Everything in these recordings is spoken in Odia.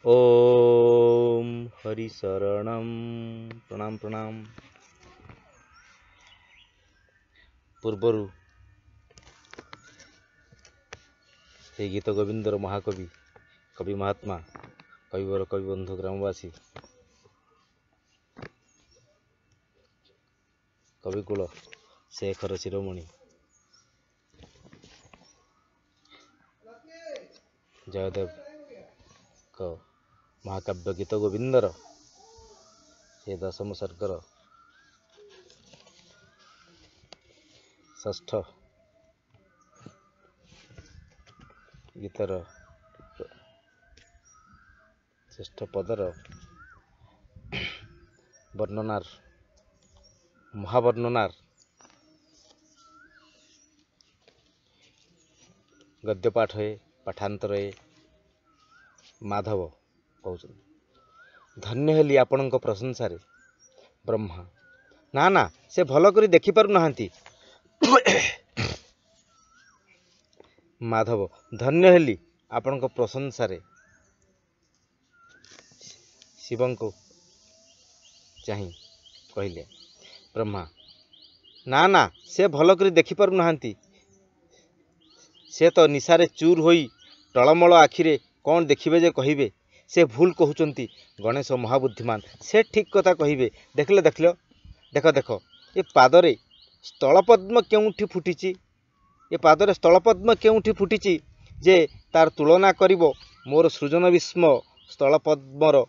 ओम हरि शरणम। प्रणाम प्रणाम। पूर्वरु ये गीत गोविंदर महाकवि कवि महात्मा कविवर कवि बंधु ग्रामवासी कविकुल शेखर शिरोमणि जयदेव का महाकाव्य गीत गोविंदर से दशम सर्गर षष्ठ गीतर श्रेष्ठ पदर वर्णनार महावर्णनार गद्यपाठ है पाठांतर है माधव कहते धन्य हेली आपणक प्रशंसारे ब्रह्मा ना ना से भल करी देखि पारु नाहांती माधव धन्य हेली आपणक प्रशंसारे शिवं को चाहि कहले ब्रह्मा ना ना से भल करी देखि पारु नाहांती से तो निशारे चूर होई टलमल आखिरे कौन देखिबे जे कहिबे से भूल कहउचंती गणेश महाबुद्धिमान से ठीक कथा कहिबे देखले देखलो देख देख ये पादरे स्थलपद्म केउठी फुटिची ये पादरे स्थलपद्म केउठी फुटिची जे तार तुलना करिवो मोर सृजन विस्म स्थलपद्मर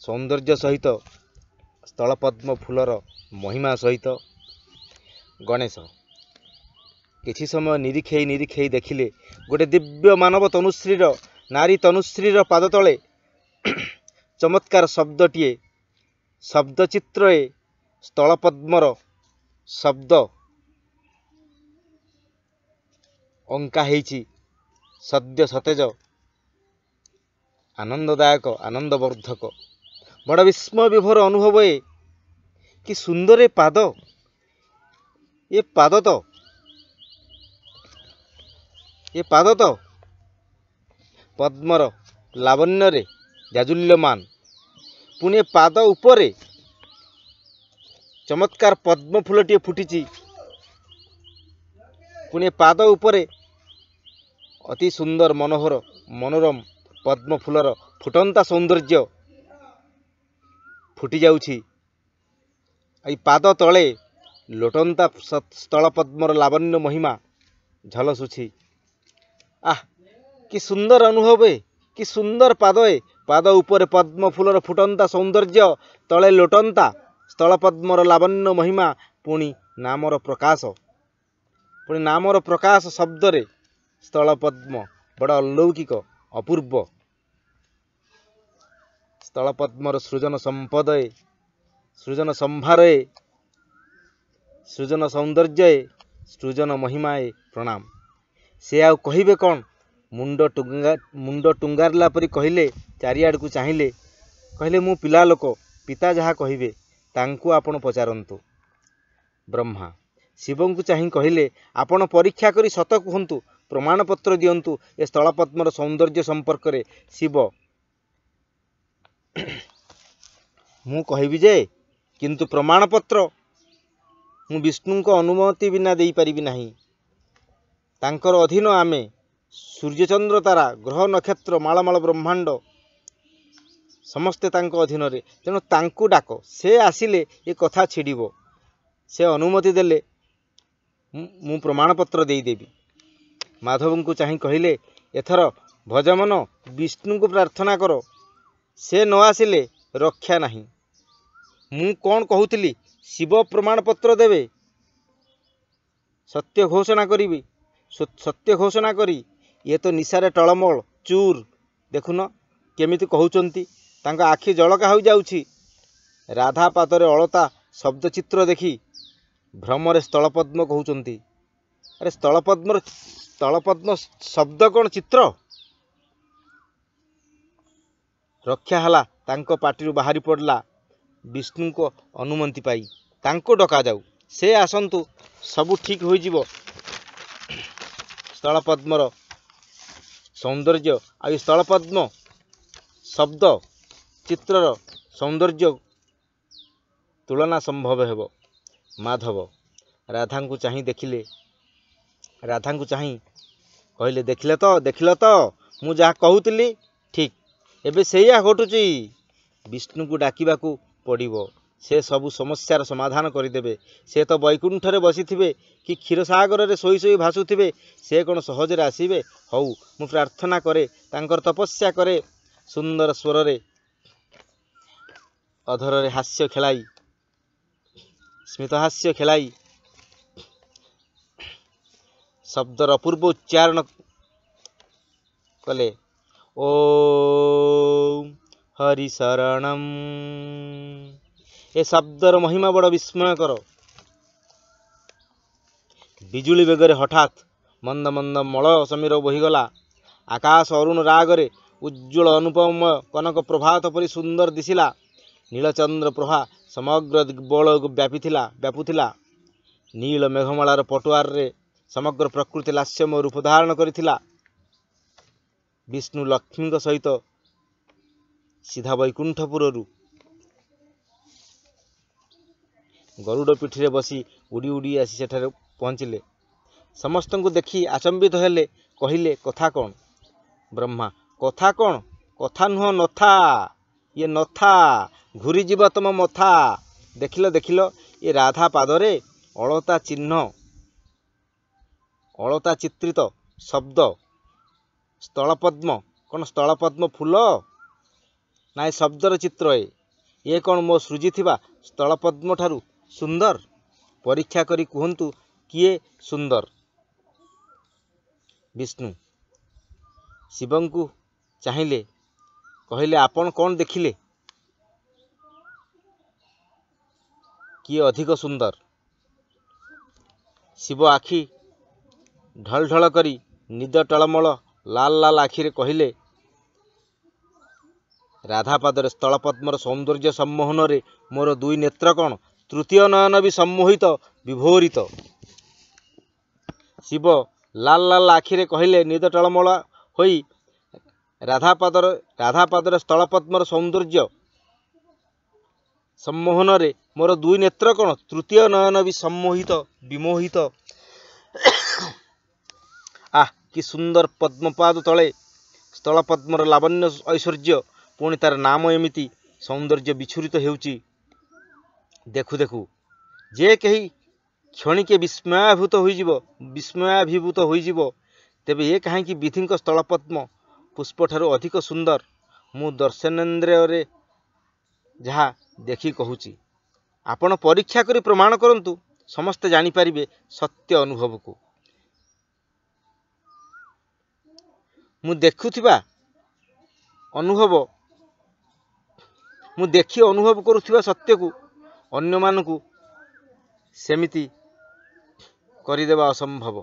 सौंदर्य सहित स्थलपद्म फूलर महिमा सहित गणेश किछि समय निरीक्षे देखिले गोटे दिव्य मानव तनुश्रीर नारी तनुश्रीर पाद तले चमत्कार शब्दटीए शब्दचित्रे स्थलपद्मर शब्द अंका हेछि सद्य सतेज आनंददायक आनंदवर्धक बड़ विस्मय विभोर अनुभव है कि सुंदर पाद ये पाद तो पद्मर लावण्य रे जाजुल्यमान पुणे पाद उपरे चमत्कार पद्म फूलटी फुटिची पुणे पाद उपरे अति सुंदर मनोहर मनोरम पद्म फूलर फुटंता सौंदर्य फुटी जाउछि आई पाद तले लोटंता स्थल पद्मर लावण्य महिमा झलसुछि आह कि सुंदर अनुभव है कि सुंदर पाद है पाद ऊपर पद्म फूलर फुटंता सौंदर्य तले लोटंता स्थल पद्मर लावण्य महिमा पुणी नामर प्रकाश शब्द रे स्थल पद्म बड़ अलौकिक अपूर्व स्थल पद्मर सृजन संपद सृजन संभार सृजन सौंदर्य सृजन महिमा प्रणाम से आउ कहिबे कौन मुंड टुंगारला परी कहले चारिआड को चाहिले कहले मु पिला लोक पिता जहा कहिबे तांकु आपण पचारंतु ब्रह्मा शिवं को चाहि कहले आपण परीक्षा करी सत कहंतु प्रमाण पत्र दियंतु ए स्थल पद्मर सौंदर्य संपर्क रे शिव मु कहिबी जे किंतु प्रमाण पत्र मु विष्णु को अनुमति बिना देई परिबी नाही तांकर अधीन आमे सूर्यचंद्र तारा ग्रह नक्षत्र मालमाल ब्रह्मांड समस्ते तांको अधीन रे तेणु तांकु डाक से आसिले ये कथा छिड़िबो से अनुमति देले मु प्रमाण पत्र देई देबी माधव को चाहि कहले एथर भजमन विष्णु को प्रार्थना करो से न आसिले रक्षा नहीं मु कौन कहूतिली शिव प्रमाण पत्र देवे सत्य घोषणा करी सत्य घोषणा करी ये तो निशारे टलमल चूर देखुन केमिति कहउचंती तांका आखि जळका हो जाउछि राधा पादरे अलता शब्द चित्र देखी भ्रमरे स्थलपद्म कहउचंती अरे स्थलपद्म शब्द कौन चित्र रक्षा हला तांको पाटिरु बाहरी पड़ला विष्णु को अनुमति पाई तांको डका जाऊ से आसंतु सबु ठीक हो जीवो स्थल पद्मर ସୌନ୍ଦର୍ଯ୍ୟ ଆଉ ଏ ସ୍ଥଳପଦ୍ମ ଶବ୍ଦ ଚିତ୍ରର ସୌନ୍ଦର୍ଯ୍ୟ ତୁଳନା ସମ୍ଭବ ହେବ। ମାଧବ ରାଧାଙ୍କୁ ଚାହିଁ କହିଲେ ଦେଖିଲ ତ ମୁଁ ଯାହା କହୁଥିଲି ଠିକ୍ ଏବେ ସେଇଆ ଘଟୁଛି। ବିଷ୍ଣୁଙ୍କୁ ଡାକିବାକୁ ପଡ଼ିବ, ସେ ସବୁ ସମସ୍ୟାର ସମାଧାନ କରିଦେବେ। ସେ ତ ବୈକୁଣ୍ଠରେ ବସିଥିବେ କି କ୍ଷୀରସାଗରରେ ଶୋଇ ଶୋଇ ଭାସୁଥିବେ, ସେ କ'ଣ ସହଜରେ ଆସିବେ? ହଉ ମୁଁ ପ୍ରାର୍ଥନା କରେ, ତାଙ୍କର ତପସ୍ୟା କରେ। ସୁନ୍ଦର ସ୍ୱରରେ ଅଧରରେ ସ୍ମିତହାସ୍ୟ ଖେଳାଇ ଶବ୍ଦର ଅପୂର୍ବ ଉଚ୍ଚାରଣ କଲେ। ଓଁ ହରିଶରଣମ୍। ଏ ଶବ୍ଦର ମହିମା ବଡ଼ ବିସ୍ମୟକର। ବିଜୁଳି ବେଗରେ ହଠାତ୍ ମନ୍ଦ ମନ୍ଦ ମଳ ସମୀର ବୋହିଗଲା। ଆକାଶ ଅରୁଣ ରାଗରେ ଉଜ୍ଜ୍ୱଳ ଅନୁପମୟ କନକ ପ୍ରଭାତ ପରି ସୁନ୍ଦର ଦିଶିଲା। ନୀଳଚନ୍ଦ୍ର ପ୍ରଭା ସମଗ୍ର ଦିଗ୍ବଳୟକୁ ବ୍ୟାପୁଥିଲା। ନୀଳ ମେଘମାଳାର ପଟୁଆରରେ ସମଗ୍ର ପ୍ରକୃତି ଲାସ୍ୟମୟ ରୂପ ଧାରଣ କରିଥିଲା। ବିଷ୍ଣୁ ଲକ୍ଷ୍ମୀଙ୍କ ସହିତ ସିଧା ବୈକୁଣ୍ଠପୁରରୁ ଗରୁଡ଼ ପିଠିରେ ବସି ଉଡ଼ି ଉଡ଼ି ଆସି ସେଠାରେ ପହଞ୍ଚିଲେ। ସମସ୍ତଙ୍କୁ ଦେଖି ଆଚମ୍ବିତ ହେଲେ। କହିଲେ କଥା କ'ଣ? ବ୍ରହ୍ମା କଥା କ'ଣ? କଥା ନୁହଁ ନଥା, ଇଏ ନଥା, ଘୂରିଯିବ ତମ ମଥା। ଦେଖିଲ ଏ ରାଧା ପାଦରେ ଅଳତା ଚିତ୍ରିତ ଶବ୍ଦ ସ୍ଥଳପଦ୍ମ। କ'ଣ ସ୍ଥଳପଦ୍ମ ଫୁଲ? ନା ଏ ଶବ୍ଦର ଚିତ୍ର? ଏ କ'ଣ ମୋ ସୃଜିଥିବା ସ୍ଥଳପଦ୍ମ ଠାରୁ ସୁନ୍ଦର? ପରୀକ୍ଷା କରି କୁହନ୍ତୁ କିଏ ସୁନ୍ଦର? ବିଷ୍ଣୁ ଶିବଙ୍କୁ ଚାହିଁଲେ। କହିଲେ ଆପଣ କ'ଣ ଦେଖିଲେ? କିଏ ଅଧିକ ସୁନ୍ଦର? ଶିବ ଆଖି ଢଳଢଳ କରି ନିଦ ଟଳମଳ ଲାଲ ଆଖିରେ କହିଲେ, ରାଧାପାଦରେ ସ୍ଥଳପଦ୍ମର ସୌନ୍ଦର୍ଯ୍ୟ ସମ୍ମୋହନରେ ମୋର ଦୁଇ ନେତ୍ର କ'ଣ ତୃତୀୟ ନୟନ ବି ସମ୍ମୋହିତ ବିଭୋରିତ। ଶିବ ଲାଲ ଆଖିରେ କହିଲେ, ନିଦ ଟଳମଳ ହୋଇ ରାଧାପାଦରେ ସ୍ଥଳପଦ୍ମର ସୌନ୍ଦର୍ଯ୍ୟ ସମ୍ମୋହନରେ ମୋର ଦୁଇ ନେତ୍ର କ'ଣ ତୃତୀୟ ନୟନ ବି ବିମୋହିତ। କି ସୁନ୍ଦର ପଦ୍ମପାଦ ତଳେ ସ୍ଥଳପଦ୍ମର ଲାବଣ୍ୟ ଐଶ୍ୱର୍ଯ୍ୟ, ପୁଣି ତାର ନାମ ଏମିତି ସୌନ୍ଦର୍ଯ୍ୟ ବିଚ୍ଛୁରିତ ହେଉଛି। ଦେଖୁ ଯେ କେହି କ୍ଷଣିକେ ବିସ୍ମୟାଭିଭୂତ ହୋଇଯିବ। ତେବେ ଏ କାହିଁକି ବିଧିଙ୍କ ସ୍ଥଳପଦ୍ମ ପୁଷ୍ପଠାରୁ ଅଧିକ ସୁନ୍ଦର? ମୁଁ ଦର୍ଶନେନ୍ଦ୍ରିୟରେ ଯାହା ଦେଖି କହୁଛି, ଆପଣ ପରୀକ୍ଷା କରି ପ୍ରମାଣ କରନ୍ତୁ, ସମସ୍ତେ ଜାଣିପାରିବେ ସତ୍ୟ ଅନୁଭବକୁ। ମୁଁ ଦେଖି ଅନୁଭବ କରୁଥିବା ସତ୍ୟକୁ ଅନ୍ୟମାନଙ୍କୁ ସେମିତି କରିଦେବା ଅସମ୍ଭବ।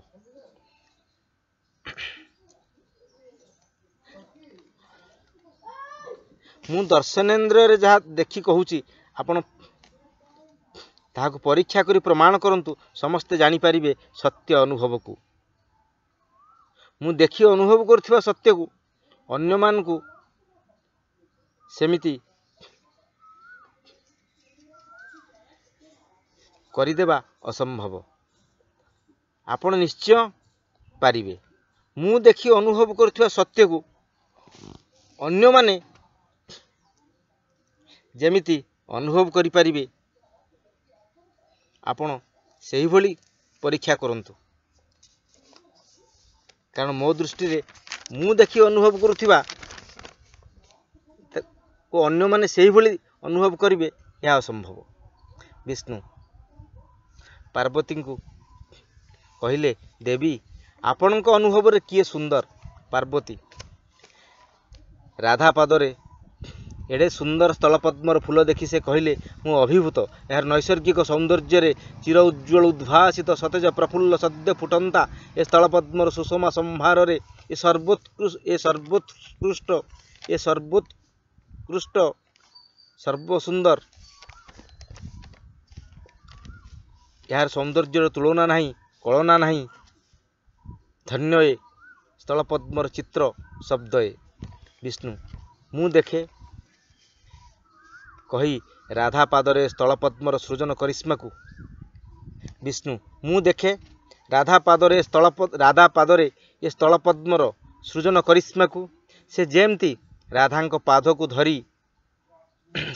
ମୁଁ ଦର୍ଶନେନ୍ଦ୍ରିୟରେ ଯାହା ଦେଖି କହୁଛି, ଆପଣ ତାହାକୁ ପରୀକ୍ଷା କରି ପ୍ରମାଣ କରନ୍ତୁ, ସମସ୍ତେ ଜାଣିପାରିବେ ସତ୍ୟ ଅନୁଭବକୁ। ମୁଁ ଦେଖି ଅନୁଭବ କରୁଥିବା ସତ୍ୟକୁ ଅନ୍ୟମାନଙ୍କୁ ସେମିତି କରିଦେବା ଅସମ୍ଭବ। ଆପଣ ନିଶ୍ଚୟ ପାରିବେ। ମୁଁ ଦେଖି ଅନୁଭବ କରୁଥିବା ସତ୍ୟକୁ ଅନ୍ୟମାନେ ଯେମିତି ଅନୁଭବ କରିପାରିବେ, ଆପଣ ସେହିଭଳି ପରୀକ୍ଷା କରନ୍ତୁ। କାରଣ ମୋ ଦୃଷ୍ଟିରେ ମୁଁ ଦେଖି ଅନୁଭବ କରୁଥିବା ଓ ଅନ୍ୟମାନେ ସେହିଭଳି ଅନୁଭବ କରିବେ, ଏହା ଅସମ୍ଭବ। ବିଷ୍ଣୁ ପାର୍ବତୀଙ୍କୁ କହିଲେ, ଦେବୀ ଆପଣଙ୍କ ଅନୁଭବରେ କିଏ ସୁନ୍ଦର? ପାର୍ବତୀ ରାଧାପାଦରେ ଏଡ଼େ ସୁନ୍ଦର ସ୍ଥଳପଦ୍ମର ଫୁଲ ଦେଖି ସେ କହିଲେ, ମୁଁ ଅଭିଭୂତ। ଏହାର ନୈସର୍ଗିକ ସୌନ୍ଦର୍ଯ୍ୟରେ ଚିର ଉଜ୍ଜ୍ୱଳ ଉଦ୍ଭାସିତ ସତେଜ ପ୍ରଫୁଲ୍ଲ ସଦ୍ୟ ଫୁଟନ୍ତା ଏ ସ୍ଥଳପଦ୍ମର ସୁଷମା ସମ୍ଭାରରେ ସର୍ବସୁନ୍ଦର। ଏହାର ସୌନ୍ଦର୍ଯ୍ୟର ତୁଳନା ନାହିଁ, କଳନା ନାହିଁ। ଧନ୍ୟ ଏ ସ୍ଥଳପଦ୍ମର ଚିତ୍ର ଶବ୍ଦଏ। ବିଷ୍ଣୁ ମୁଁ ଦେଖେ କହି ରାଧା ପାଦରେ ସ୍ଥଳପଦ୍ମର ସୃଜନ କରିସ୍ମାକୁ। ବିଷ୍ଣୁ ମୁଁ ଦେଖେ ରାଧା ପାଦରେ ଏ ସ୍ଥଳପଦ୍ମର ସୃଜନ କରିସ୍ମାକୁ। ସେ ଯେମିତି ରାଧାଙ୍କ ପାଦକୁ ଧରି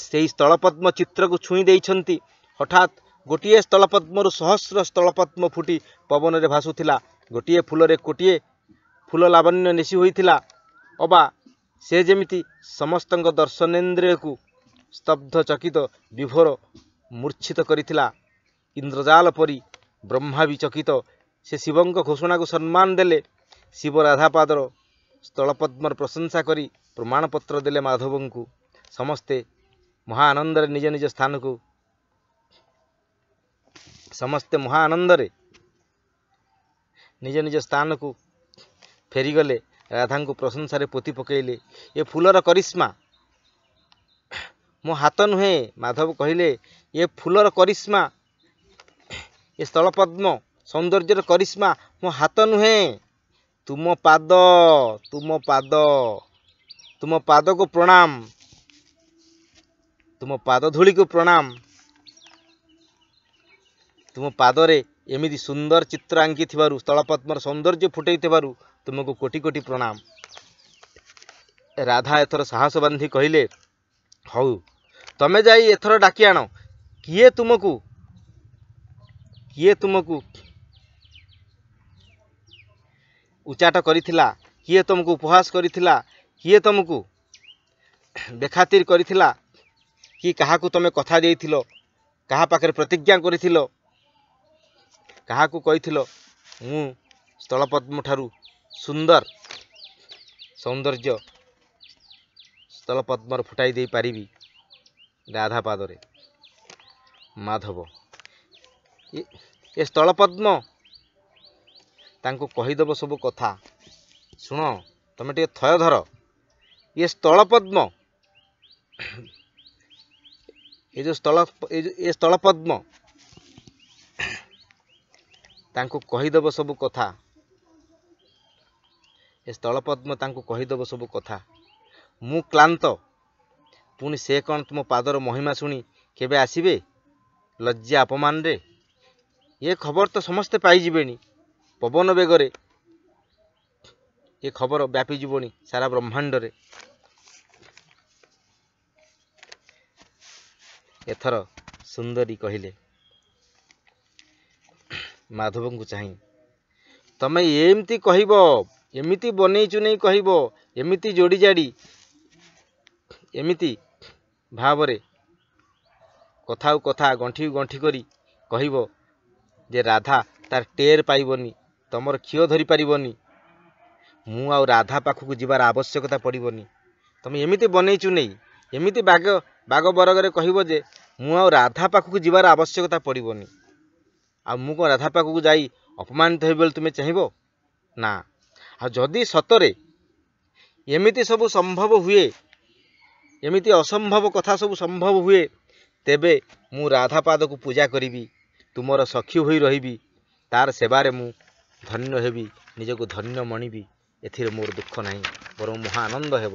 ସେହି ସ୍ଥଳପଦ୍ମ ଚିତ୍ରକୁ ଛୁଇଁ ଦେଇଛନ୍ତି। ହଠାତ୍ ଗୋଟିଏ ସ୍ଥଳପଦ୍ମରୁ ସହସ୍ର ସ୍ଥଳପଦ୍ମ ଫୁଟି ପବନରେ ଭାସୁଥିଲା। ଗୋଟିଏ ଫୁଲରେ କୋଟିଏ ଫୁଲ ଲାବଣ୍ୟ ନେଶି ହୋଇଥିଲା। ଅବା ସେ ଯେମିତି ସମସ୍ତଙ୍କ ଦର୍ଶନେନ୍ଦ୍ରିୟକୁ ସ୍ତବ୍ଧ ଚକିତ ବିଭୋର ମୂର୍ଚ୍ଛିତ କରିଥିଲା। ଇନ୍ଦ୍ରଜାଲ ପରି ବ୍ରହ୍ମା ବି ଚକିତ। ସେ ଶିବଙ୍କ ଘୋଷଣାକୁ ସମ୍ମାନ ଦେଲେ। ଶିବ ରାଧାପାଦର ସ୍ଥଳପଦ୍ମର ପ୍ରଶଂସା କରି ପ୍ରମାଣପତ୍ର ଦେଲେ ମାଧବଙ୍କୁ। ସମସ୍ତେ ମହା ଆନନ୍ଦରେ ନିଜ ନିଜ ସ୍ଥାନକୁ ଫେରିଗଲେ। ରାଧାଙ୍କୁ ପ୍ରଶଂସାରେ ପୋତି ପକାଇଲେ। ଏ ଫୁଲର କରିସ୍ମା ମୋ ହାତ ନୁହେଁ। ମାଧବ କହିଲେ ଏ ଫୁଲର କରିସ୍ମା, ଏ ସ୍ଥଳପଦ୍ମ ସୌନ୍ଦର୍ଯ୍ୟର କରିସ୍ମା ମୋ ହାତ ନୁହେଁ। ତୁମ ପାଦକୁ ପ୍ରଣାମ, ତୁମ ପାଦ ଧୂଳିକୁ ପ୍ରଣାମ। ତୁମ ପାଦରେ ଏମିତି ସୁନ୍ଦର ଚିତ୍ର ଆଙ୍କିଥିବାରୁ, ସ୍ଥଳପଦ୍ମର ସୌନ୍ଦର୍ଯ୍ୟ ଫୁଟେଇଥିବାରୁ ତୁମକୁ କୋଟି କୋଟି ପ୍ରଣାମ। ରାଧା ଏଥର ସାହସ ବାନ୍ଧି କହିଲେ ହଉ, ତମେ ଯାଇ ଏଥର ଡାକି ଆଣ। କିଏ ତୁମକୁ ଉଚାଟ କରିଥିଲା? କିଏ ତୁମକୁ ଉପହାସ କରିଥିଲା? କିଏ ତୁମକୁ ବେଖାତିର କରିଥିଲା? କି କାହାକୁ ତମେ କଥା ଦେଇଥିଲ? କାହା ପାଖରେ ପ୍ରତିଜ୍ଞା କରିଥିଲ? କାହାକୁ କହିଥିଲ ମୁଁ ସ୍ଥଳପଦ୍ମଠାରୁ ସୌନ୍ଦର୍ଯ୍ୟ ସ୍ଥଳପଦ୍ମର ଫୁଟାଇ ଦେଇ ପାରିବି ରାଧା ପାଦରେ? ମାଧବ ଏ ସ୍ଥଳପଦ୍ମ ତାଙ୍କୁ କହିଦେବ ସବୁ କଥା। ଶୁଣ, ତମେ ଟିକେ ଥୟ ଧର। ଏ ସ୍ଥଳପଦ୍ମ ତାଙ୍କୁ କହିଦେବ ସବୁ କଥା। ଏ ସ୍ଥଳପଦ୍ମ ତାଙ୍କୁ କହିଦେବ ସବୁ କଥା। ମୁଁ କ୍ଳାନ୍ତ, ପୁଣି ସେ କ'ଣ ତୁମ ପାଦର ମହିମା ଶୁଣି କେବେ ଆସିବେ ଲଜ୍ଜା ଅପମାନରେ? ଏ ଖବର ତ ସମସ୍ତେ ପାଇଯିବେଣି। ପବନ ବେଗରେ ଏ ଖବର ବ୍ୟାପିଯିବଣି ସାରା ବ୍ରହ୍ମାଣ୍ଡରେ। ଏଥର ସୁନ୍ଦରୀ କହିଲେ ମାଧବଙ୍କୁ ଚାହିଁ, ତମେ ଏମିତି କହିବ, ଏମିତି ବନେଇ ଚୁନେଇ କହିବ, ଏମିତି ଯୋଡ଼ି ଜାଡ଼ି, ଏମିତି ଭାବରେ କଥାକୁ କଥା ଗଣ୍ଠି କରି କହିବ ଯେ ରାଧା ତାର ଟେର ପାଇବନି, ତମର ଖିଅ ଧରିପାରିବନି। ମୁଁ ଆଉ ରାଧା ପାଖକୁ ଯିବାର ଆବଶ୍ୟକତା ପଡ଼ିବନି। ତମେ ଏମିତି ବନେଇ ଚୁନେଇ, ଏମିତି ବାଗ ବରଗରେ କହିବ ଯେ ମୁଁ ଆଉ ରାଧା ପାଖକୁ ଯିବାର ଆବଶ୍ୟକତା ପଡ଼ିବନି। ଆଉ ମୁଁ କ'ଣ ରାଧା ପାଖକୁ ଯାଇ ଅପମାନିତ ହେବି ବୋଲି ତୁମେ ଚାହିଁବ? ନା। ଆଉ ଯଦି ସତରେ ଏମିତି ସବୁ ସମ୍ଭବ ହୁଏ, ଏମିତି ଅସମ୍ଭବ କଥା ସବୁ ସମ୍ଭବ ହୁଏ, ତେବେ ମୁଁ ରାଧା ପାଦକୁ ପୂଜା କରିବି, ତୁମର ସଖୀ ହୋଇ ରହିବି, ତାର ସେବାରେ ମୁଁ ଧନ୍ୟ ହେବି, ନିଜକୁ ଧନ୍ୟ ମଣିବି। ଏଥିରେ ମୋର ଦୁଃଖ ନାହିଁ, ବରଂ ମହା ଆନନ୍ଦ ହେବ।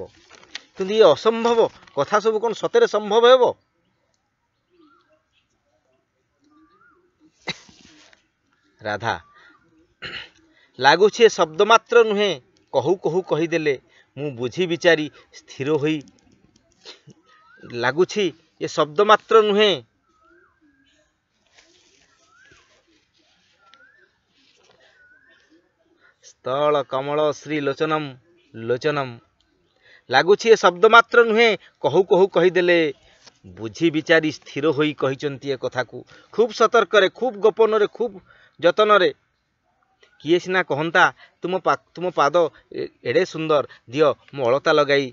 କିନ୍ତୁ ଏ ଅସମ୍ଭବ କଥା ସବୁ କ'ଣ ସତରେ ସମ୍ଭବ ହେବ? ରାଧା ଲାଗୁଛି ଏ ଶବ୍ଦ ମାତ୍ର ନୁହେଁ, କହୁ କହୁ କହିଦେଲେ ମୁଁ ବୁଝି ବିଚାରି ସ୍ଥିର ହୋଇ। ଲାଗୁଛି ଏ ଶବ୍ଦ ମାତ୍ର ନୁହେଁ, ସ୍ଥଳ କମଳ ଶ୍ରୀ ଲୋଚନମ୍। ଲାଗୁଛି ଏ ଶବ୍ଦ ମାତ୍ର ନୁହେଁ, କହୁ କହୁ କହିଦେଲେ ବୁଝି ବିଚାରି ସ୍ଥିର ହୋଇ କହିଛନ୍ତି ଏ କଥାକୁ। ଖୁବ୍ ସତର୍କରେ, ଖୁବ୍ ଗୋପନରେ, ଖୁବ୍ ଯତନରେ। କିଏ ସିନା କହନ୍ତା ତୁମ ପାଦ ଏଡ଼େ ସୁନ୍ଦର, ଦିଅ ମୁଁ ଅଳତା ଲଗାଇ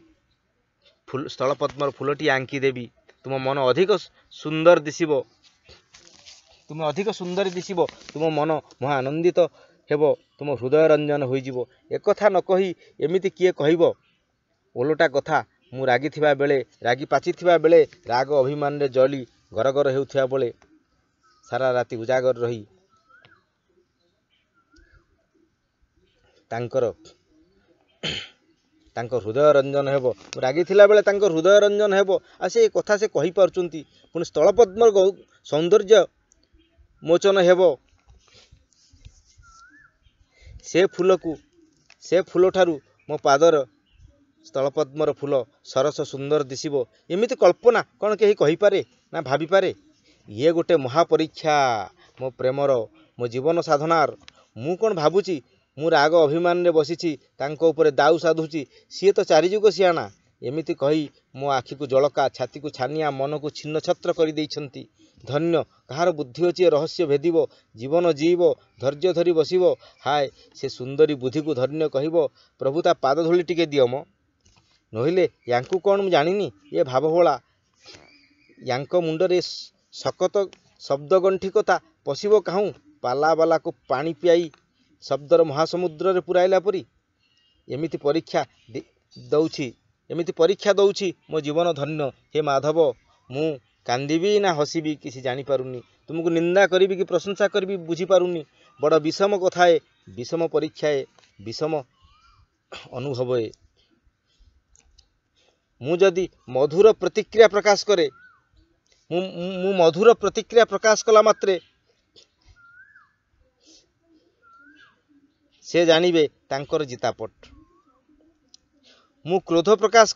ସ୍ଥଳପଦ୍ମର ଫୁଲଟି ଆଙ୍କି ଦେବି, ତୁମ ମନ ଅଧିକ ସୁନ୍ଦରୀ ଦିଶିବ, ତୁମ ମନ ମହା ଆନନ୍ଦିତ ହେବ, ତୁମ ହୃଦୟ ରଞ୍ଜନ ହୋଇଯିବ। ଏକଥା ନ କହି ଏମିତି କିଏ କହିବ? ଓଲଟା କଥା, ମୁଁ ରାଗି ପାଚିଥିବା ବେଳେ, ରାଗ ଅଭିମାନରେ ଜଳି ଗରଗର ହେଉଥିବା ବେଳେ, ସାରା ରାତି ଉଜାଗର ରହି ତାଙ୍କର तांको हृदय रंजन हेबो रागी थिला बेले तांको हृदय रंजन हेबो आ से कथा से कहि पारुचंती पुणी स्थलपद्म सौंदर्य मोचन हेबो से फूल ठारू मो पादर स्थलपद्मर फूल सरस सुंदर दिशिबो एमिति कल्पना कौन कहीं कहि पारे ना भाभी पारे ये गोटे महापरीक्षा मो प्रेमर मो जीवन साधनार मु कौन भावुची मु राग अभिमान रे बसिछि तांको ऊपर दाऊ साधुची सी तो चारिजुग सियाना एमिति कही मो आखि को जलका छाती को छानिया मन को छिन्न छत्र कर देइछंती धन्य कहार बुद्धि अच्छी रहस्य भेदिबो जीवन जीव धैर्य धरी बसिबो हाय से सुंदरी बुद्धि को धन्य कहबो प्रभु ता पाद धूली टिके दियो मो नहिले यांकु कौन मु जानिनी ये भावभोला यांको मुंडरे सकत शब्द गंठी कथा पशिबो काहू पाला बाला को पानी पियाई शब्दर महासमुद्र रे पुराइला परी एमिति परीक्षा दउछि मो जीवन धन्य हे माधव मु कांदीबी ना हसीबी किसी जानी पारुनी तुमको निंदा करीबी कि प्रशंसा करीबी बुझी पारुनी बड़ विषम कथा है विषम परीक्षा है विषम अनुभव है मु जदि मधुर प्रतिक्रिया प्रकाश करे मु मधुर प्रतिक्रिया प्रकाश कला मात्रे से जानिबे तांकर जितापट मु क्रोध प्रकाश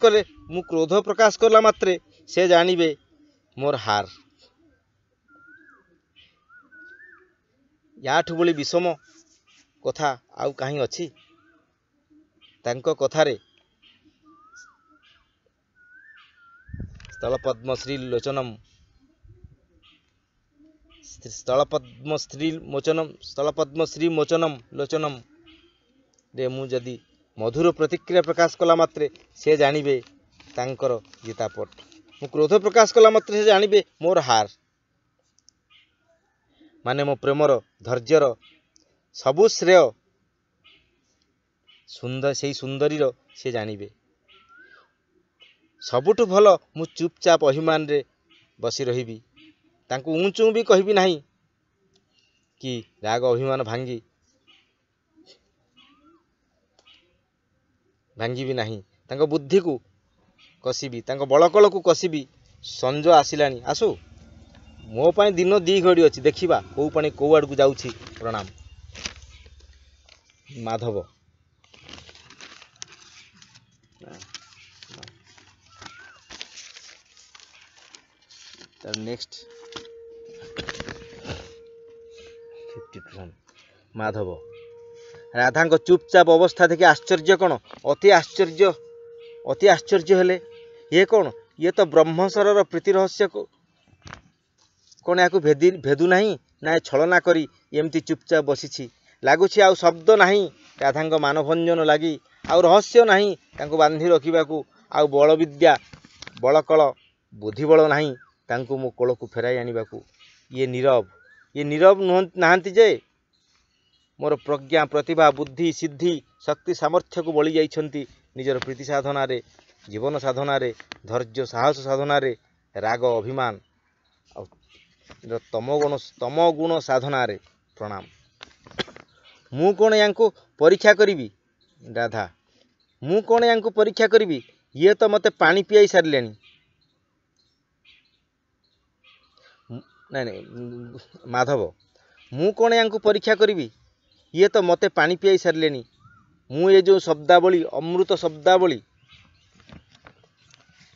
करला मात्रे से जानिबे मोर हार याठु बोली विषम कथा आउ कहीं अछि तांको कथारे स्थलपद्म श्री मोचनम लोचनम रे मु जदि मधुर प्रतिक्रिया प्रकाश कला मात्रे से जानिबे तांकर जितापट मु क्रोध प्रकाश कला मात्रे से जानिबे मोर हार माने मो प्रेमर धैर्यर सबु श्रेय सुंदरीर से जानिबे सबुठु भल मु चुपचाप अभिमान रे बसी रहिबी तांको ऊंचू भी कहबी नहीं कि राग अभिमान भांगी नहीं तांको बुद्धि को कसिबी तांको बलकल को कसिबी संज आसिलानी आसु मो पाई दिन दी घड़ी अच्छी देखिबा को पानी को आड़ को जाउछि प्रणाम माधव नेक्स्ट 50% माधव राधा को चुपचाप अवस्था देखि आश्चर्य कौन अति आश्चर्य हेले ये कौन ये तो ब्रह्मस्वरर प्रीति रहस्य को कौन या भेदु नहीं ना छलना करी एमती चुपचाप बसी लगुच आउ शब्द नहीं राधा मानभंजन लगी आउ रहस्य नहीं तांको बांधी रखा आउ बल विद्या बलकल बुद्धिबल नहीं तांको मो कोल को फेराई आने ये नीरव नहांती जे मोर प्रज्ञा प्रतिभा बुद्धि सिद्धि शक्ति सामर्थ्य को बली जाइछंती निजर प्रीति साधना रे जीवन साधना रे धैर्य साहस साधना रे राग अभिमान तम गुण साधना रे प्रणाम मु कौन यांको परीक्षा करी राधा मु कौन यांको परीक्षा करी ये तो मते पानी पियाई सारलेनी नहीं माधव मु कौन यांको परीक्षा करी ये तो मते पानी पियाई सारलेनी मु ये जो शब्दावली अमृत शब्दावली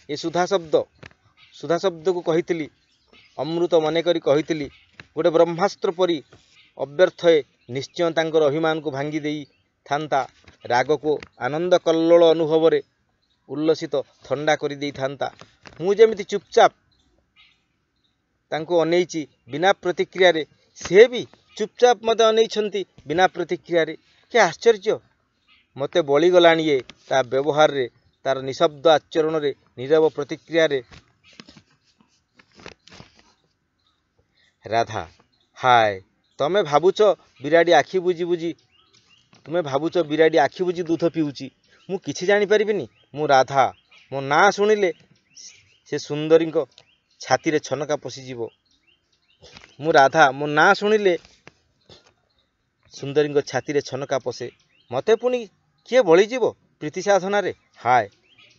ये सुधा शब्द को कही अमृत मन करी कही गोटे ब्रह्मास्त्र परी अव्यर्थ निश्चय तांकर अभिमान को भांगी देई थांता राग को आनंद कल्लोल अनुभव रे उल्लसित थंडा करी देई थांता मु जेमिति चुपचाप तांको अनेइची बिना प्रतिक्रिया रे से भी चुपचाप मते अनेइछंती बिना प्रतिक्रिया रे के आश्चर्य मते बळी गलाणी ये ता व्यवहार रे तार निशब्द आचरण रे नीरव प्रतिक्रिया रे राधा हाय तमे भाबुच बिराड़ी आखि बुझी बुझी तुम्हें भाबुच बिराड़ी आखि बुझी दूध पिउची मु किछि जानि परिबिनी मु राधा मो ना सुनिले से सुंदरी छाती रे छनका पशिजीव मु राधा मो ना सुनिले सुंदरी छाती रे छनका पशे मते पुणी किए बळीजीव प्रीति साधनारे हाय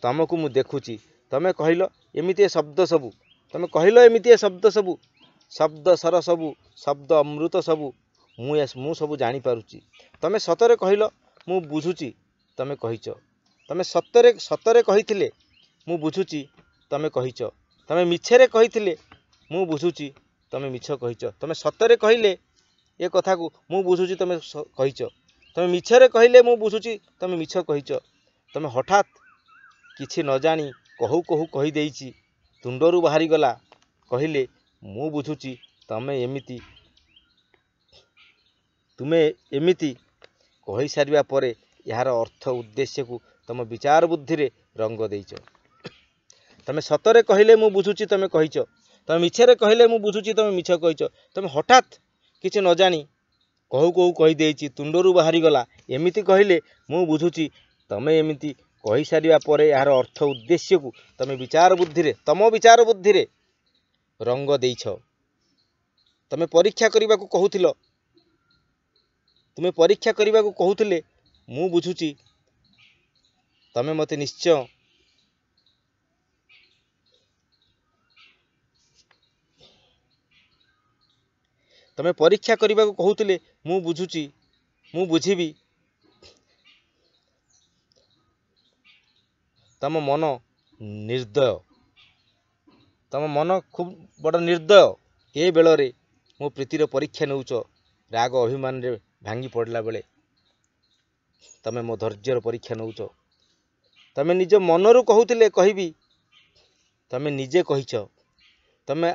तुमको मु देखुची तमे कहल एमती शब्द सबू तमे कहल एमती शब्द सबू शब्द सर सबू शब्द अमृत सबू मु सबू जानी पारुची तमे सतरे कहल मु बुझुची तमे कहिच तमे सतरे सतरे कहिथिले मु बुझुची तमे कहिच तमे मिछरे कहिथिले मु बुझुची तमे मिछ कहिच तमे सतरे कहले ए कथा को मु बुझुची तमे कहिच तमे मिछरे कहले मु बुझुची तमे मिछ कहिच तमे हठात किछि न जानी कहू कहू कहि देइची तुंडरू बाहरी गला कहले मु बुझुची तुमे एमिति कहि सारिबा परे यार अर्थ उद्देश्य को तम विचार बुद्धि रे रंग देइच तमे सतरे कहले मु बुझुची तमे कहिच तमे मिछरे कहले मु बुझुची तमे मिछ कहिच तमे हठात किछि न जानी कहू कहू कहि देइची तुंडरू बाहरी गला एमिति कहले मु बुझुची तमे एमिति कहि सारिबा परे यार अर्थ उद्देश्य को तमे विचार बुद्धि रे तम विचार बुद्धि रे रंग देइछ तमे परीक्षा करिबा को कहूथिलो तुमे परीक्षा करिबा को कहूथिले मु बुझुची तमे मते निश्चय तमे परीक्षा करिबा को कहूथिले मु बुझुची मु बुझिबी तम मन निर्दय तम मन खूब बड़ निर्दय ए बेलरे मो प्रीतिर परीक्षा नौच राग अभिमान रे भांगी पड़ला बेले तमे मो धैर्यर परीक्षा नौच तमे निज मनरू कहूथिले कहिबी तमे निजे कहिच तमे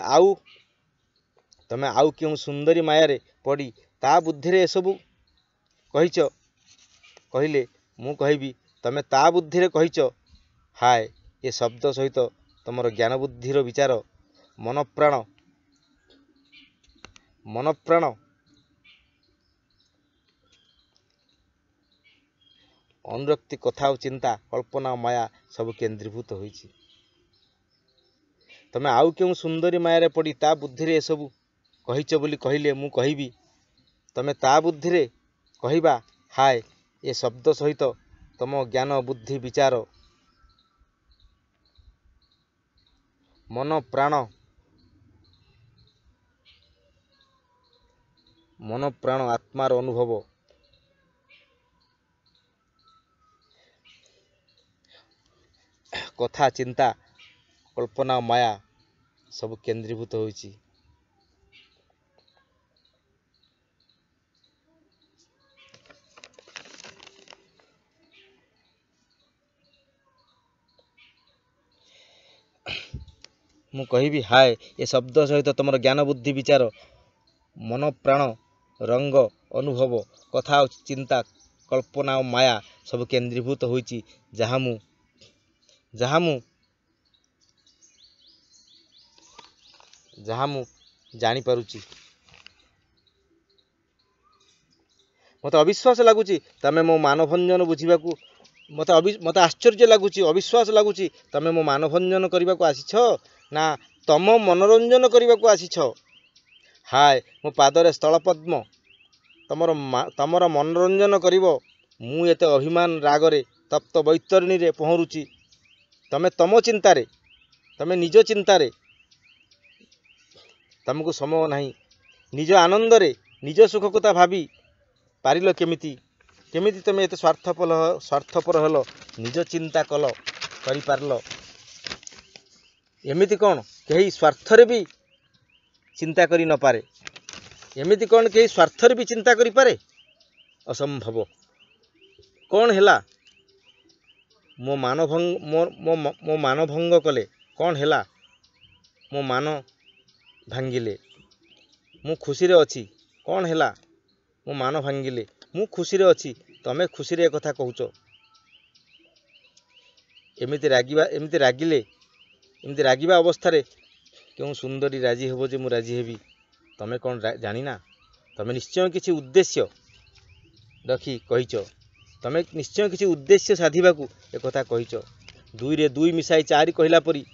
आउ क्यों सुंदरी माया रे पड़ी ता बुद्धि रे सबू कहिच कहले मु कहबी तमे ता बुद्धि रे कहिच हाय ए शब्द सहित तमर ज्ञान बुद्धिर विचार मन प्राण अनुरक्ति कथा और चिंता कल्पना माया सब केंद्रीभूत होइछि तमे आउ क्यों सुंदरी माया रे पड़ी ता बुद्धि रे सबू कहिच बोली कहले मु कहबी तमे ता बुद्धि रे कहिबा हाय ए शब्द सहित तम ज्ञान बुद्धि विचार मन प्राण आत्मार अनुभव कथा चिंता कल्पना माया सब केंद्रीभूत होइछि मु कहबी हाय ए शब्द सहित तुमर ज्ञान बुद्धि विचार मन प्राण रंग अनुभव कथा और चिंता कल्पना और माया सब केंद्रीभूत होइछि जहाँ मु जानी पारुछि मते अविश्वास लागुछि तमे मो मानभंजन बुझिबा को मते आश्चर्य लागुछि अविश्वास लागुछि तमे मो मानभंजन करबा को आसीछ ना तम मनोरंजन करबा को आसीछ हाय मो पादरे स्थल पद्म तमर मनोरंजन करिवो मु एते अभिमान रागरे तप्त बैतरणी रे पहरुछि तमे तम चिंतारे तमे निज चिंतारे तमको समय नहीं निज आनंद रे निज सुख कथा भाबी पारिल केमिति तमे एते स्वार्थपर हलो निज चिंता कल करि पारलो एमिति कौन कहीं स्वार्थरे भी चिंता करी न पारे एमिति कौन कहीं स्वार्थरे भी चिंता करि पारे असंभव कौन हैला मो मानभंग कले कौन हैला मो मान भांगिले मु खुशी रे अछि कौन हैला मो मान भांगिले मु खुशी रे अछि तमे खुशी रे कथा कहूच एमिति रागिबा अवस्था रे क्यों सुंदरी राजी हेबो जे मु राजी हेबी तमे कौन जानी ना तमे निश्चय किछि उद्देश्य रखी कहिच तमे निश्चय किछि उद्देश्य साधिबा को एक कथा कहिच 2 रे 2 मिसाई 4 कहला परी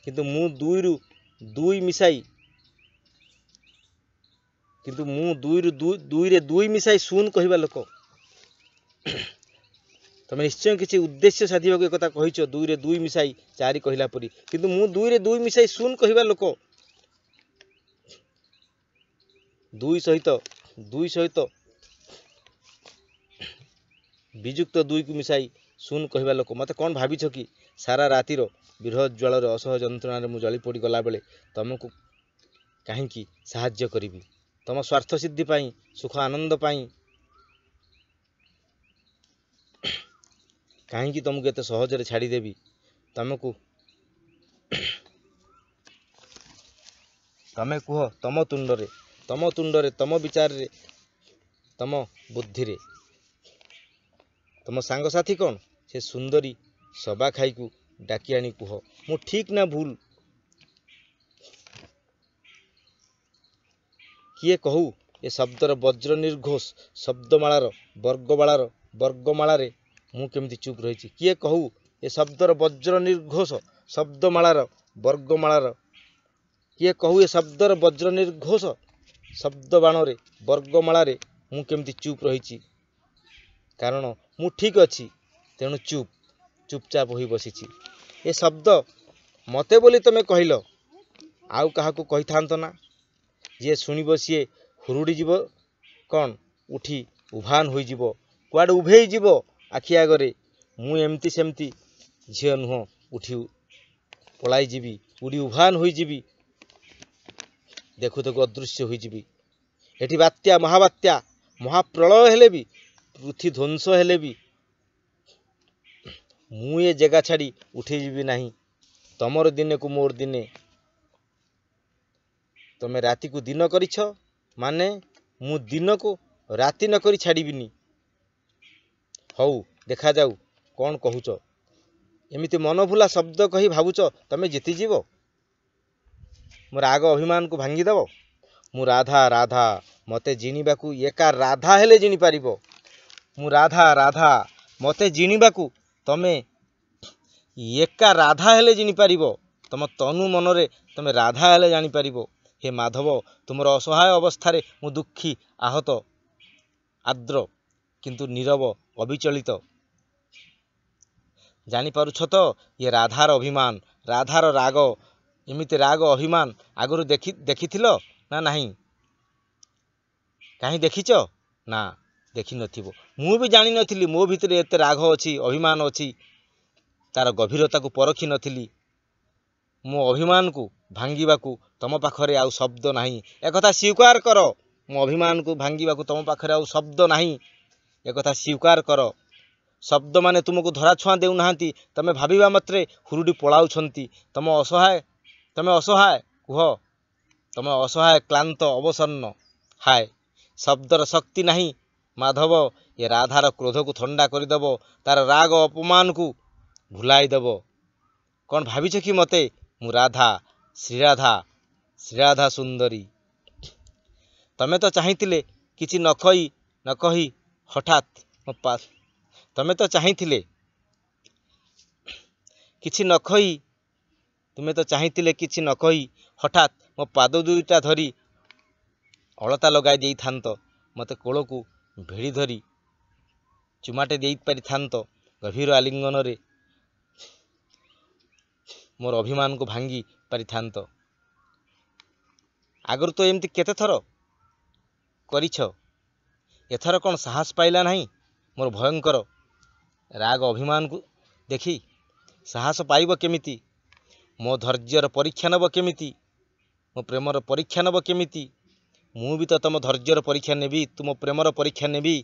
किंतु मु 2 रु 2 मिसाई किंतु मु 2 रे 2 मिसाई शून कहबा लोक तुम निश्चय किसी उद्देश्य साधिबा को एकता कहिछ 2 रे 2 मिसाई 4 कहिला परी किंतु मु 2 रे 2 मिसाई शून्य कहिबा लोक 2 सहित विजुक्त 2 को मिसाई शून्य कहिबा लोक मते कौन भाबिछ कि सारा रातिर विरह ज्वालर असह जंत्रणा मु जली पड़ी गला बेले तुमको कहीं साहाय्य करी तुम स्वार्थ सिद्धि पाई सुख आनंद पाई कहीं तुमको एत सहजरे छाड़देवी तुमको तमें कह तम तुंडरे तम विचार रे तम बुद्धि रे तुम सांगसाथी कौन से सुंदरी सबा खाई को डाकी आनी कह मु ठीक ना भूल किए कहू ए शब्दर वज्र निर्घोष शब्दमाଳାର ବର୍ଗମାଳାରେ ମୁଁ କେମିତି ଚୁପ୍ ରହିଛି କିଏ कहू ए शब्दर वज्र निर्घोष शब्दमाଳାର ବର୍ଗମାଳାର किए कहू ए शब्दर वज्र निर्घोष शब्द बाणरे वर्गमाଳାରେ ମୁଁ କେମିତି ଚୁପ୍ ରହିଛି कारण मु ठीक अच्छी तेणु चुपचाप हो बसी ए शब्द मते बोली तुम कहल आउ क्या कही था ना जी शुणव सी हुरुड़ी जीव कौन उठी उभान हो कुआडे उभे जीव आखि आगरे मु एमती सेमती झील नुह उठी पलाई जीवी उड़ी उभान हो देखु देखु अदृश्य होठी बात्या महाबात्या महाप्रलय हेले भी पृथ्वी ध्वंस हेले भी मु ये जगह छाड़ी उठे जीवी नहीं तमर दिने को मोर दिने तमे राति को दिन करिछ माने मु दिन को राति न करी छाड़ीबिनी हौ देखा जाऊ कौन कहूच एमिति मन भुला शब्द कही भावुच तमे जीति जीव मो राग अभिमान को भांगी दब मु राधा राधा मते जिणीबाकू एका राधा हेले जिणी पारिबो मु राधा राधा मते जिणीबाकू तमे एका राधा हेले जिणी पारिबो तम तनु मनरे तमे राधा हेले जानी पारिबो हे माधव तुमर असहाय अवस्था मु दुखी आहत आद्र किंतु नीरव अविचलित जानी पारुछ तो ये राधार अभिमान राधार राग एमिति राग अभिमान आगुरु देखिथिलो ना नहीं कहीं देखिच ना देखि नथिबो मु भी जानी नथिली मो भितरे एते राग अछि अभिमान अछि तार गभीरता को परखी नथिली मो अभिमान को भांगीबा को तम पाखरे आउ शब्द नहीं एकथा स्वीकार कर मो अभिमान को भांगीबा को तम पाखरे आउ शब्द नहीं एकथा स्वीकार कर शब्द माने तुमको धरा छुआ देउ नाहंती तमे भाबिबा मात्रे हुरुडी पळाउछंती तम असहाय कुह तम असहाय क्लांत अवसन्न हाय शब्दर शक्ति नहीं माधव ये राधार क्रोध को ठंडा करदेव तार राग अपमान को भुलाई देव कौन भाविछ कि मते मु राधा श्रीराधा सुंदरी तमे तो चाहिथिले किछि न कही हठात तमे तो चाहिथिले किछि न कही तुमे तो चाहिथिले किछि न कही हठात मो पाद दुईटा धरी अलता लगाई देई थांत मते कोल को भेड़ी धरी चुमाटे देई पारि थांत गभीर आलिंगन रे मोर अभिमान को भांगी पारि थांत आगर तो एमती केते थर करिछ एथर कौन साहस पाइला नहीं मोर भयंकर राग अभिमान को देखी साहस पाइब केमिति मो धैर्यर परीक्षा नब केमिति मो प्रेमर परीक्षा नब केमिति मु भी तो तुम धैर्यर परीक्षा नेबी तुम प्रेमर परीक्षा नेबी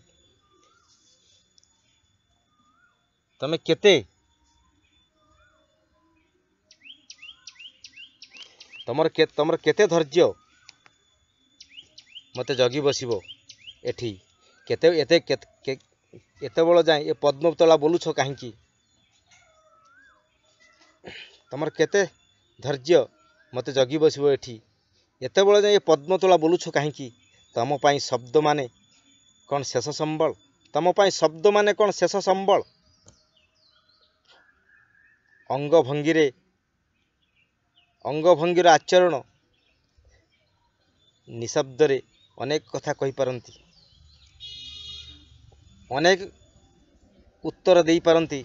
तमे केते तमर केते धैर्य मते जगी बसिबो एठी केते एते बळ जाए ए पद्मतला बोलुछ काहेकि तमर केते धैर्य मते जगी बसिबो एठी एते बळ जाए पद्मतला बोलुछ काहेकि तम पाई शब्द माने कौन शेष संबल तम पाई शब्द माने कौन शेष संबल अंगभंगीर आचरण निशब्दरे अनेक कथा कही पारंती उत्तर दे पारंती,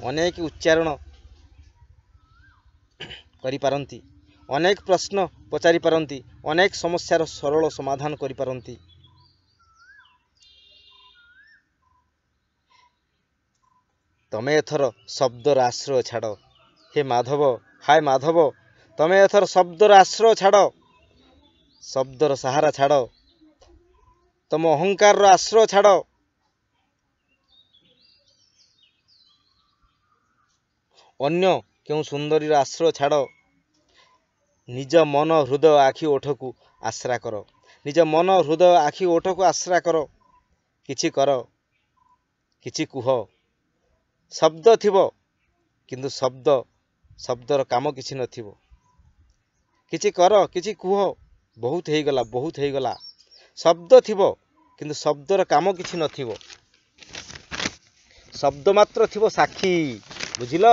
अनेक उच्चारण करि पारंती, अनेक प्रश्न पचारि पारंती, अनेक समस्यार सरल समाधान करि पारंती। तमे एथर शब्दर आश्रय छाड़, हे माधव, हाय माधव, तमे एथर शब्दर आश्रय छाड़, शब्दर सहारा छाड़, तम अहंकार आश्रय छाड़, अन्य क्यों सुंदरी आश्रय छाड़, निज मन हृदय आखि ओठकू आश्रा कर, निज मन हृदय आखि ओठकू आश्रा कर, किछि कर, किछि कुह, शब्द थिबो किंतु शब्दर काम किछि नथिबो, किछि कर, किछि कुह, बहुत हे गला, शब्द थिबो किंतु शब्दर काम किछि नथिबो, शब्द मात्र थिबो साक्षी, बुझिल,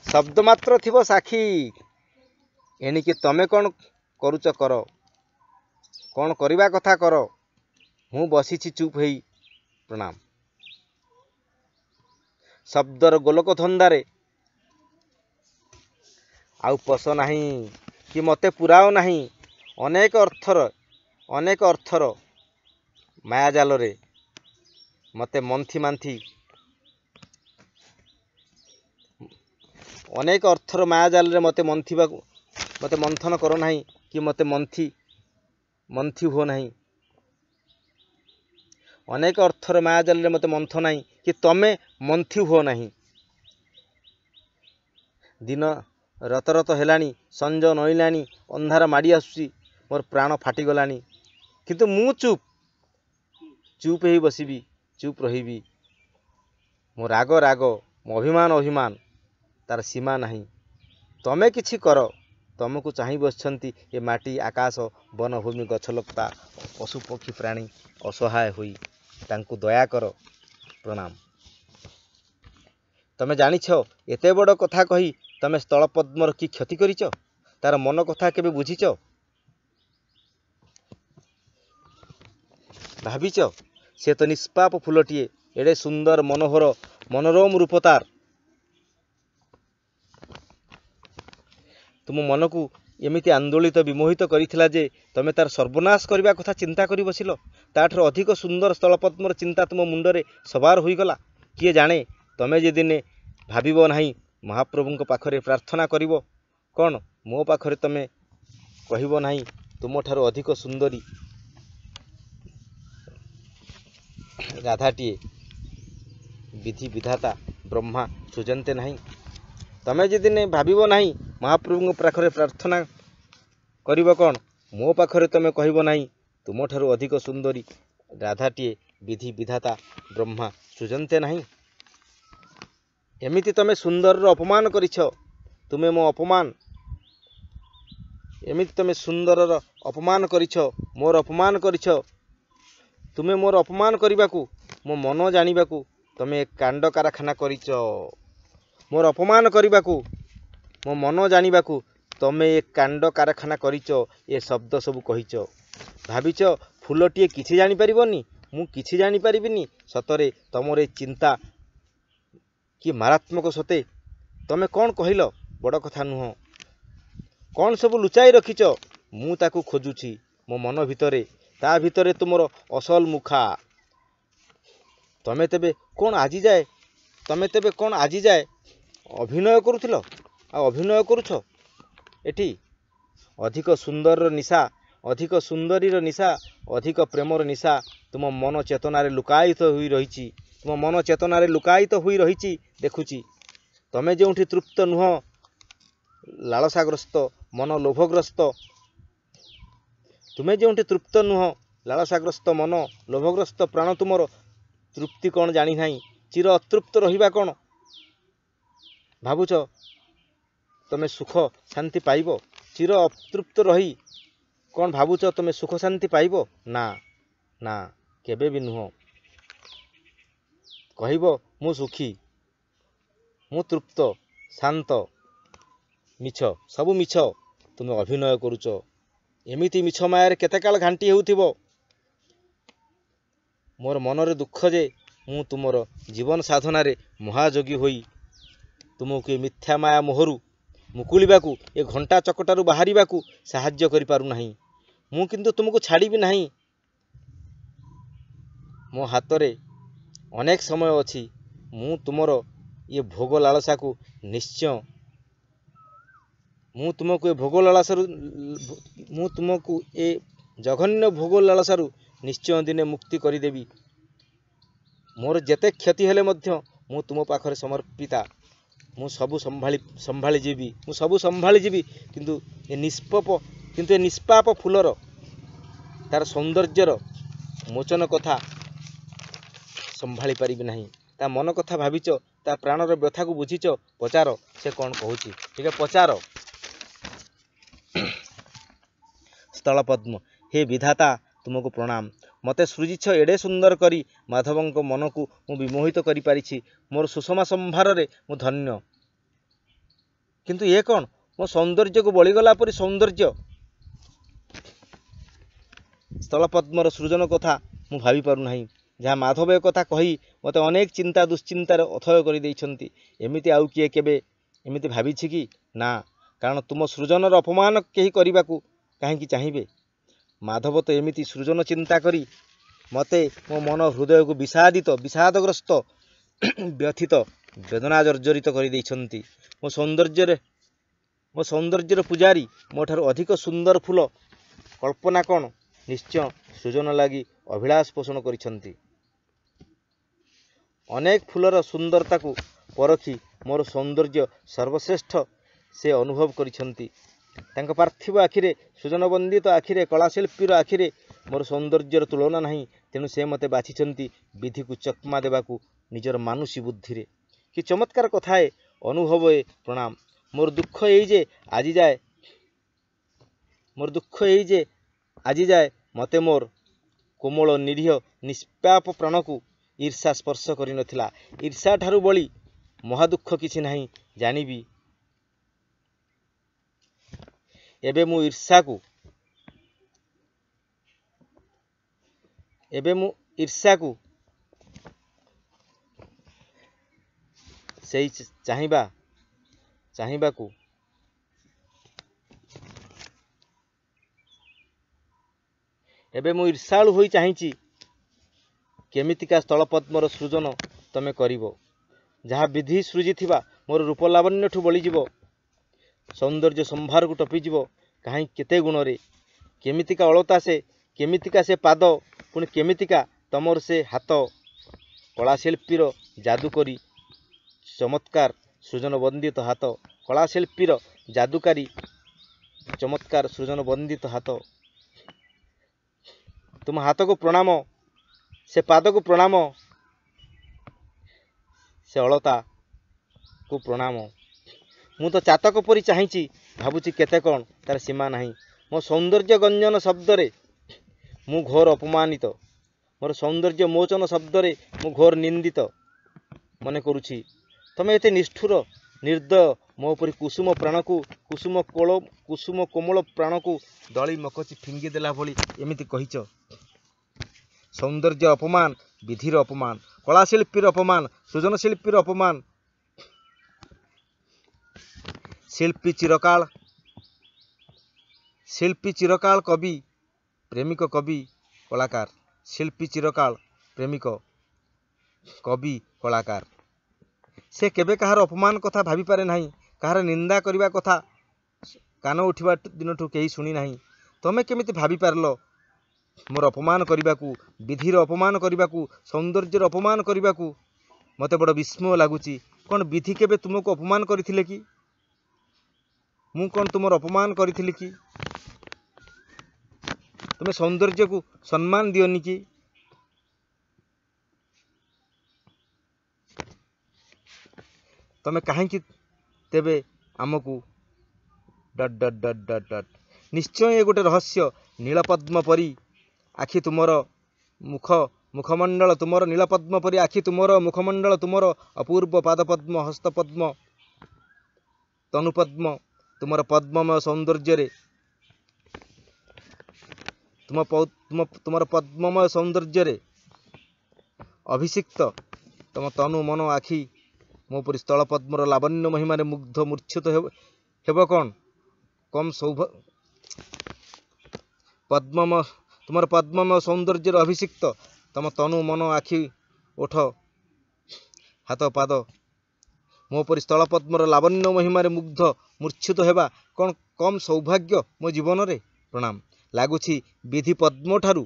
शब्द मात्र थिबो साक्षी, एणिके तमे कौन करूच कर, कौन करिबा कथा कर, हूँ बसीछि चुप हेई प्रणाम। शब्दर गोलक धंदारे आउ पस नाही कि मते पुराओ नाही, अनेक अर्थर मायाजाल रे मते मंथी मांथी, अनेक अर्थर मायाजाल रे मते मंथन करो नाही कि मते मंथी हो नाही, अनेक अर्थर मायाजाल रे मते मंथ नाही कि तमे मंथी हो नाही। दिन रत रत हेलानी, संज नईलानी, अंधार माड़ी आसुची, मोर प्राण फाटी गलानी, किंतु मु चुप ही बसिबी, चुप रहिबी। मो राग मो अभिमान तार सीमा नहीं। तमे किछि कर, तमको चाहि बसछंती ए माटी आकाश वनभूमि गछलता पशु पक्षी प्राणी असहाय होई, तांकु दया कर प्रणाम। तमे जानिछ एते बड़ कथा कही तमे स्थल पद्मर कि क्षति करिछ, तार मन कथा केबे बुझिछ, भाविच से तो निष्पाप फूलटिए, एडे सुंदर मनोहर मनोरम रूपतार, तुम मन को एमिति आंदोलित विमोहित करिथिला जे तमे तार सर्वनाश करबा कथा चिंता करि बसिल। ताठर अधिक सुंदर स्थलपद्मर चिंता तुम मुंडरे सवार होईगला। किए जाने तमे जे दिने भाबिबो नाही महाप्रभुଙ୍କ पाखरे प्रार्थना करिवो, कौन मो पाखरे तमे कहिबो नाही तुम ठारो अधिक सुंदरी राधाटीए विधि विधाता ब्रह्मा सुजंते नहीं। तमे जे दिने भाबिबो नाही महाप्रभुଙ୍କ पाखरे प्रार्थना करिवो, कौन मो पाखरे तमे कहिबो नाही तुम ठारो अधिक सुंदरी राधाटीए विधि विधाता ब्रह्मा सुजंते नहीं। एमिति तमे सुंदर अपमान करिछ, तुमे मो अपमान, एमिति तमे सुंदर अपमान करिछ, मोर अपमान करिछ, तुमे मोर अपमान करिबाकू मो मन जानिबाकू तमे कांड कारखाना करिछ, मोर अपमान करिबाकू मो मन जानिबाकू तमे एक कांड कारखाना करिछ। ए शब्द सब कहिछ, भाविच फूलटिए किछि जानि परिबोनी, मु किछि जानि परिबिनी, सतरे तमरे चिंता कि मारात्मक सते, तमे कौन कहिल बड़ कथा नुह, कौन सब लुचाई रखिछ, मु ताकू खोजुछि मो मन भितरे, ता भितरे तुमर असल मुखा। तमे तेबे कौन आजी जाए अभिनय करुथिल, आ अभिनय करुछ एठी। अधिक सुंदर निशा, अधिक सुंदरीर निशा, अधिक प्रेमर निशा तुम मन चेतनारे लुकायित होई रहिछि, तुम मन चेतनारे लुकायित होई रहिछि देखुछि। तमे जोंठी तृप्त नुह, लालसाग्रस्त मन लोभग्रस्त, तुमे जोंठी तृप्त नुह, लालसाग्रस्त मन लोभग्रस्त प्राण तुमर तृप्ति कौन जानी नाही, चिर अतृप्त रहिबा कौन भावुच तमे सुख शांति पाइब, चिर अतृप्त रही कौन भावुच तमे सुख शांति पाइब, ना ना केबे भी नुह। कहिब मु सुखी, मु तृप्त शांत, मिछ सबु मिछ, तुमे अभिनय करुच। एमिति मिछ मायार केते काल घांटी हेउथिबो, मोर मनरे दुख जे ମୁଁ ତୁମର ଜୀବନ ସାଧନାରେ ମହାଯୋଗୀ ହୋଇ ତୁମକୁ ଏ ମିଥ୍ୟା ମାୟା ମୋହରୁ ମୁକୁଳିବାକୁ, ଏ ଘଣ୍ଟା ଚକଟାରୁ ବାହାରିବାକୁ ସାହାଯ୍ୟ କରିପାରୁନାହିଁ। ମୁଁ କିନ୍ତୁ ତୁମକୁ ଛାଡ଼ିବି ନାହିଁ। ମୋ ହାତରେ ଅନେକ ସମୟ ଅଛି। ମୁଁ ତୁମର ଏ ଭୋଗ ଲାଳସାକୁ ନିଶ୍ଚୟ ମୁଁ ତୁମକୁ ଏ ଜଘନ୍ୟ ଭୋଗ ଲାଳସାରୁ ନିଶ୍ଚୟ ଦିନେ ମୁକ୍ତି କରିଦେବି। ମୋର ଯେତେ କ୍ଷତି ହେଲେ ମଧ୍ୟ ମୁଁ ତୁମ ପାଖରେ ସମର୍ପିତା। ମୁଁ ସବୁ ସମ୍ଭାଳି ଯିବି। କିନ୍ତୁ ଏ ନିଷ୍ପାପ ଫୁଲର ତାର ସୌନ୍ଦର୍ଯ୍ୟର ମୋଚନ କଥା ସମ୍ଭାଳି ପାରିବି ନାହିଁ। ତା ମନ କଥା ଭାବିଛ, ତା ପ୍ରାଣର ବ୍ୟଥାକୁ ବୁଝିଛ। ପଚାର ସେ କ'ଣ କହୁଛି, ଟିକେ ପଚାର। ସ୍ଥଳପଦ୍ମ, ହେ ବିଧାତା, ତୁମକୁ ପ୍ରଣାମ। ମୋତେ ସୃଜିଛ ଏଡ଼େ ସୁନ୍ଦର କରି। ମାଧବଙ୍କ ମନକୁ ମୁଁ ବିମୋହିତ କରିପାରିଛି। ମୋର ସୁଷମା ସମ୍ଭାରରେ ମୁଁ ଧନ୍ୟ। କିନ୍ତୁ ଏ କ'ଣ, ମୋ ସୌନ୍ଦର୍ଯ୍ୟକୁ ବଳିଗଲା ପରି ସୌନ୍ଦର୍ଯ୍ୟ। ସ୍ଥଳପଦ୍ମର ସୃଜନ କଥା ମୁଁ ଭାବି ପାରୁନାହିଁ। ଯାହା ମାଧବ ଏ କଥା କହି ମୋତେ ଅନେକ ଚିନ୍ତା ଦୁଶ୍ଚିନ୍ତାରେ ଅଥୟ କରିଦେଇଛନ୍ତି। ଏମିତି ଆଉ କିଏ କେବେ ଏମିତି ଭାବିଛି କି? ନା, କାରଣ ତୁମ ସୃଜନର ଅପମାନ କେହି କରିବାକୁ କାହିଁକି ଚାହିଁବେ? ମାଧବ ତ ଏମିତି ସୃଜନ ଚିନ୍ତା କରି ମୋତେ, ମୋ ମନ ହୃଦୟକୁ ବିଷାଦଗ୍ରସ୍ତ, ବ୍ୟଥିତ, ବେଦନା ଜର୍ଜରିତ କରିଦେଇଛନ୍ତି। ମୋ ସୌନ୍ଦର୍ଯ୍ୟର ପୂଜାରୀ ମୋ ଠାରୁ ଅଧିକ ସୁନ୍ଦର ଫୁଲ କଳ୍ପନା କ'ଣ ନିଶ୍ଚୟ ସୃଜନ ଲାଗି ଅଭିଳାଷ ପୋଷଣ କରିଛନ୍ତି। ଅନେକ ଫୁଲର ସୁନ୍ଦରତାକୁ ପରଖି ମୋର ସୌନ୍ଦର୍ଯ୍ୟ ସର୍ବଶ୍ରେଷ୍ଠ ସେ ଅନୁଭବ କରିଛନ୍ତି। ତାଙ୍କ ପାର୍ଥିବ ଆଖିରେ, ସୃଜନବନ୍ଦିତ ଆଖିରେ, କଳାଶିଳ୍ପୀର ଆଖିରେ ମୋର ସୌନ୍ଦର୍ଯ୍ୟର ତୁଳନା ନାହିଁ। ତେଣୁ ସେ ମୋତେ ବାଛିଛନ୍ତି ବିଧିକୁ ଚକମା ଦେବାକୁ ନିଜର ମାନୁଷୀ ବୁଦ୍ଧିରେ। କି ଚମତ୍କାର କଥା ଏ! ଅନୁଭବ ଏ! ପ୍ରଣାମ। ମୋର ଦୁଃଖ ଏଇ ଯେ ଆଜି ଯାଏ ମୋତେ ମୋର କୋମଳ ନିରୀହ ନିଷ୍ପାପ ପ୍ରାଣକୁ ଈର୍ଷା ସ୍ପର୍ଶ କରିନଥିଲା। ଈର୍ଷା ଠାରୁ ବଳି ମହାଦୁଃଖ କିଛି ନାହିଁ ଜାଣିବି। ଏବେ ମୁଁ ଈର୍ଷାକୁ ସେଇ ଚାହିଁବାକୁ ଏବେ ମୁଁ ଈର୍ଷାଳୁ ହୋଇ ଚାହିଁଛି କେମିତିକା ସ୍ଥଳପଦ୍ମର ସୃଜନ ତମେ କରିବ, ଯାହା ବିଧି ସୃଜିଥିବା ମୋର ରୂପଲାବଣ୍ୟଠୁ ବଳିଯିବ, ସୌନ୍ଦର୍ଯ୍ୟ ସମ୍ଭାରକୁ ଟପିଯିବ। କାହିଁ କେତେ ଗୁଣରେ! କେମିତିକା ଅଳତା ସେ, କେମିତିକା ସେ ପାଦ, ପୁଣି କେମିତିକା ତମର ସେ ହାତ। କଳାଶିଳ୍ପୀର ଯାଦୁକରୀ ଚମତ୍କାର ସୃଜନ ବନ୍ଦିତ ହାତ। କଳାଶିଳ୍ପୀର ଯାଦୁକାରୀ ଚମତ୍କାର ସୃଜନ ବନ୍ଦିତ ହାତ। ତୁମ ହାତକୁ ପ୍ରଣାମ, ସେ ପାଦକୁ ପ୍ରଣାମ, ସେ ଅଳତାକୁ ପ୍ରଣାମ। ମୁଁ ତ ଚାତକ ପରି ଚାହିଁଛି, ଭାବୁଛି କେତେ କ'ଣ, ତାର ସୀମା ନାହିଁ। ମୋ ସୌନ୍ଦର୍ଯ୍ୟ ଗଞ୍ଜନ ଶବ୍ଦରେ ମୁଁ ଘୋର ଅପମାନିତ। ମୋର ସୌନ୍ଦର୍ଯ୍ୟ ମୋଚନ ଶବ୍ଦରେ ମୁଁ ଘୋର ନିନ୍ଦିତ ମନେ କରୁଛି। ତମେ ଏତେ ନିଷ୍ଠୁର, ନିର୍ଦ୍ଦୟ, ମୋ ପରି କୁସୁମ କୋମଳ ପ୍ରାଣକୁ ଦଳି ମକଚି ଫିଙ୍ଗି ଦେଲା ଭଳି ଏମିତି କହିଛ। ସୌନ୍ଦର୍ଯ୍ୟ ଅପମାନ, ବିଧିର ଅପମାନ, କଳାଶିଳ୍ପୀର ଅପମାନ, ସୃଜନଶିଳ୍ପୀର ଅପମାନ। ଶିଳ୍ପୀ ଚିରକାଳ କବି, ପ୍ରେମିକ, କବି, କଳାକାର। ଶିଳ୍ପୀ ଚିରକାଳ ପ୍ରେମିକ, କବି, କଳାକାର। ସେ କେବେ କାହାର ଅପମାନ କଥା ଭାବିପାରେ ନାହିଁ। କାହାର ନିନ୍ଦା କରିବା କଥା କାନ ଉଠିବା ଦିନଠୁ କେହି ଶୁଣି ନାହିଁ। ତମେ କେମିତି ଭାବିପାରିଲ ମୋର ଅପମାନ କରିବାକୁ, ବିଧିର ଅପମାନ କରିବାକୁ, ସୌନ୍ଦର୍ଯ୍ୟର ଅପମାନ କରିବାକୁ? ମୋତେ ବଡ଼ ବିସ୍ମୟ ଲାଗୁଛି। କ'ଣ ବିଧି କେବେ ତୁମକୁ ଅପମାନ କରିଥିଲେ କି? ମୁଁ କ'ଣ ତୁମର ଅପମାନ କରିଥିଲି କି? ତୁମେ ସୌନ୍ଦର୍ଯ୍ୟକୁ ସମ୍ମାନ ଦିଅନି କି? ତମେ କାହିଁକି ତେବେ ଆମକୁ ନିଶ୍ଚୟ ଏ ଗୋଟେ ରହସ୍ୟ। ନୀଳପଦ୍ମ ପରି ଆଖି ତୁମର, ମୁଖମଣ୍ଡଳ ତୁମର, ନୀଳପଦ୍ମ ପରି ଆଖି ତୁମର, ମୁଖମଣ୍ଡଳ ତୁମର, ଅପୂର୍ବ ପାଦପଦ୍ମ, ହସ୍ତପଦ୍ମ, ତନୁପଦ୍ମ ତୁମର ପଦ୍ମମୟ ସୌନ୍ଦର୍ଯ୍ୟରେ, ତୁମର ପଦ୍ମମୟ ସୌନ୍ଦର୍ଯ୍ୟରେ ଅଭିଷିକ୍ତ ତମ ତନୁ ମନ ଆଖି ମୋ ପରି ସ୍ଥଳ ପଦ୍ମର ଲାବଣ୍ୟ ମହିମାରେ ମୁଗ୍ଧ ମୂର୍ଚ୍ଛିତ ହେବ କ'ଣ କମ୍ ତୁମର ପଦ୍ମମୟ ସୌନ୍ଦର୍ଯ୍ୟର ଅଭିଷିକ୍ତ ତମ ତନୁ ମନ ଆଖି ଓଠ ହାତ ପାଦ ମୋ ପରି ସ୍ଥଳ ପଦ୍ମର ଲାବଣ୍ୟ ମହିମାରେ ମୁଗ୍ଧ ମୂର୍ଚ୍ଛିତ ହେବା କ'ଣ କମ୍ ସୌଭାଗ୍ୟ ମୋ ଜୀବନରେ? ପ୍ରଣାମ। ଲାଗୁଛି ବିଧି ପଦ୍ମଠାରୁ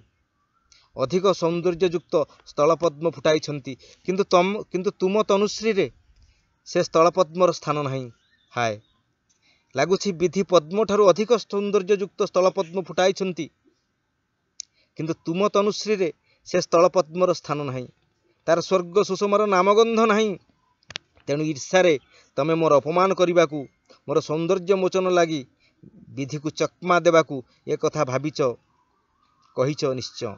ଅଧିକ ସୌନ୍ଦର୍ଯ୍ୟଯୁକ୍ତ ସ୍ଥଳପଦ୍ମ ଫୁଟାଇଛନ୍ତି, କିନ୍ତୁ ତୁମ ତନୁଶ୍ରୀରେ ସେ ସ୍ଥଳପଦ୍ମର ସ୍ଥାନ ନାହିଁ। ହାୟ, ଲାଗୁଛି ବିଧି ପଦ୍ମଠାରୁ ଅଧିକ ସୌନ୍ଦର୍ଯ୍ୟଯୁକ୍ତ ସ୍ଥଳପଦ୍ମ ଫୁଟାଇଛନ୍ତି, କିନ୍ତୁ ତୁମ ତନୁଶ୍ରୀରେ ସେ ସ୍ଥଳପଦ୍ମର ସ୍ଥାନ ନାହିଁ, ତାର ସ୍ୱର୍ଗ ସୁଷମାର ନାମଗନ୍ଧ ନାହିଁ। ତେଣୁ ଈର୍ଷାରେ ତମେ ମୋର ଅପମାନ କରିବାକୁ, ମୋର ସୌନ୍ଦର୍ଯ୍ୟ ମୋଚନ ଲାଗି ବିଧିକୁ ଚକମା ଦେବାକୁ ଏ କଥା ଭାବିଛ, କହିଛ ନିଶ୍ଚୟ।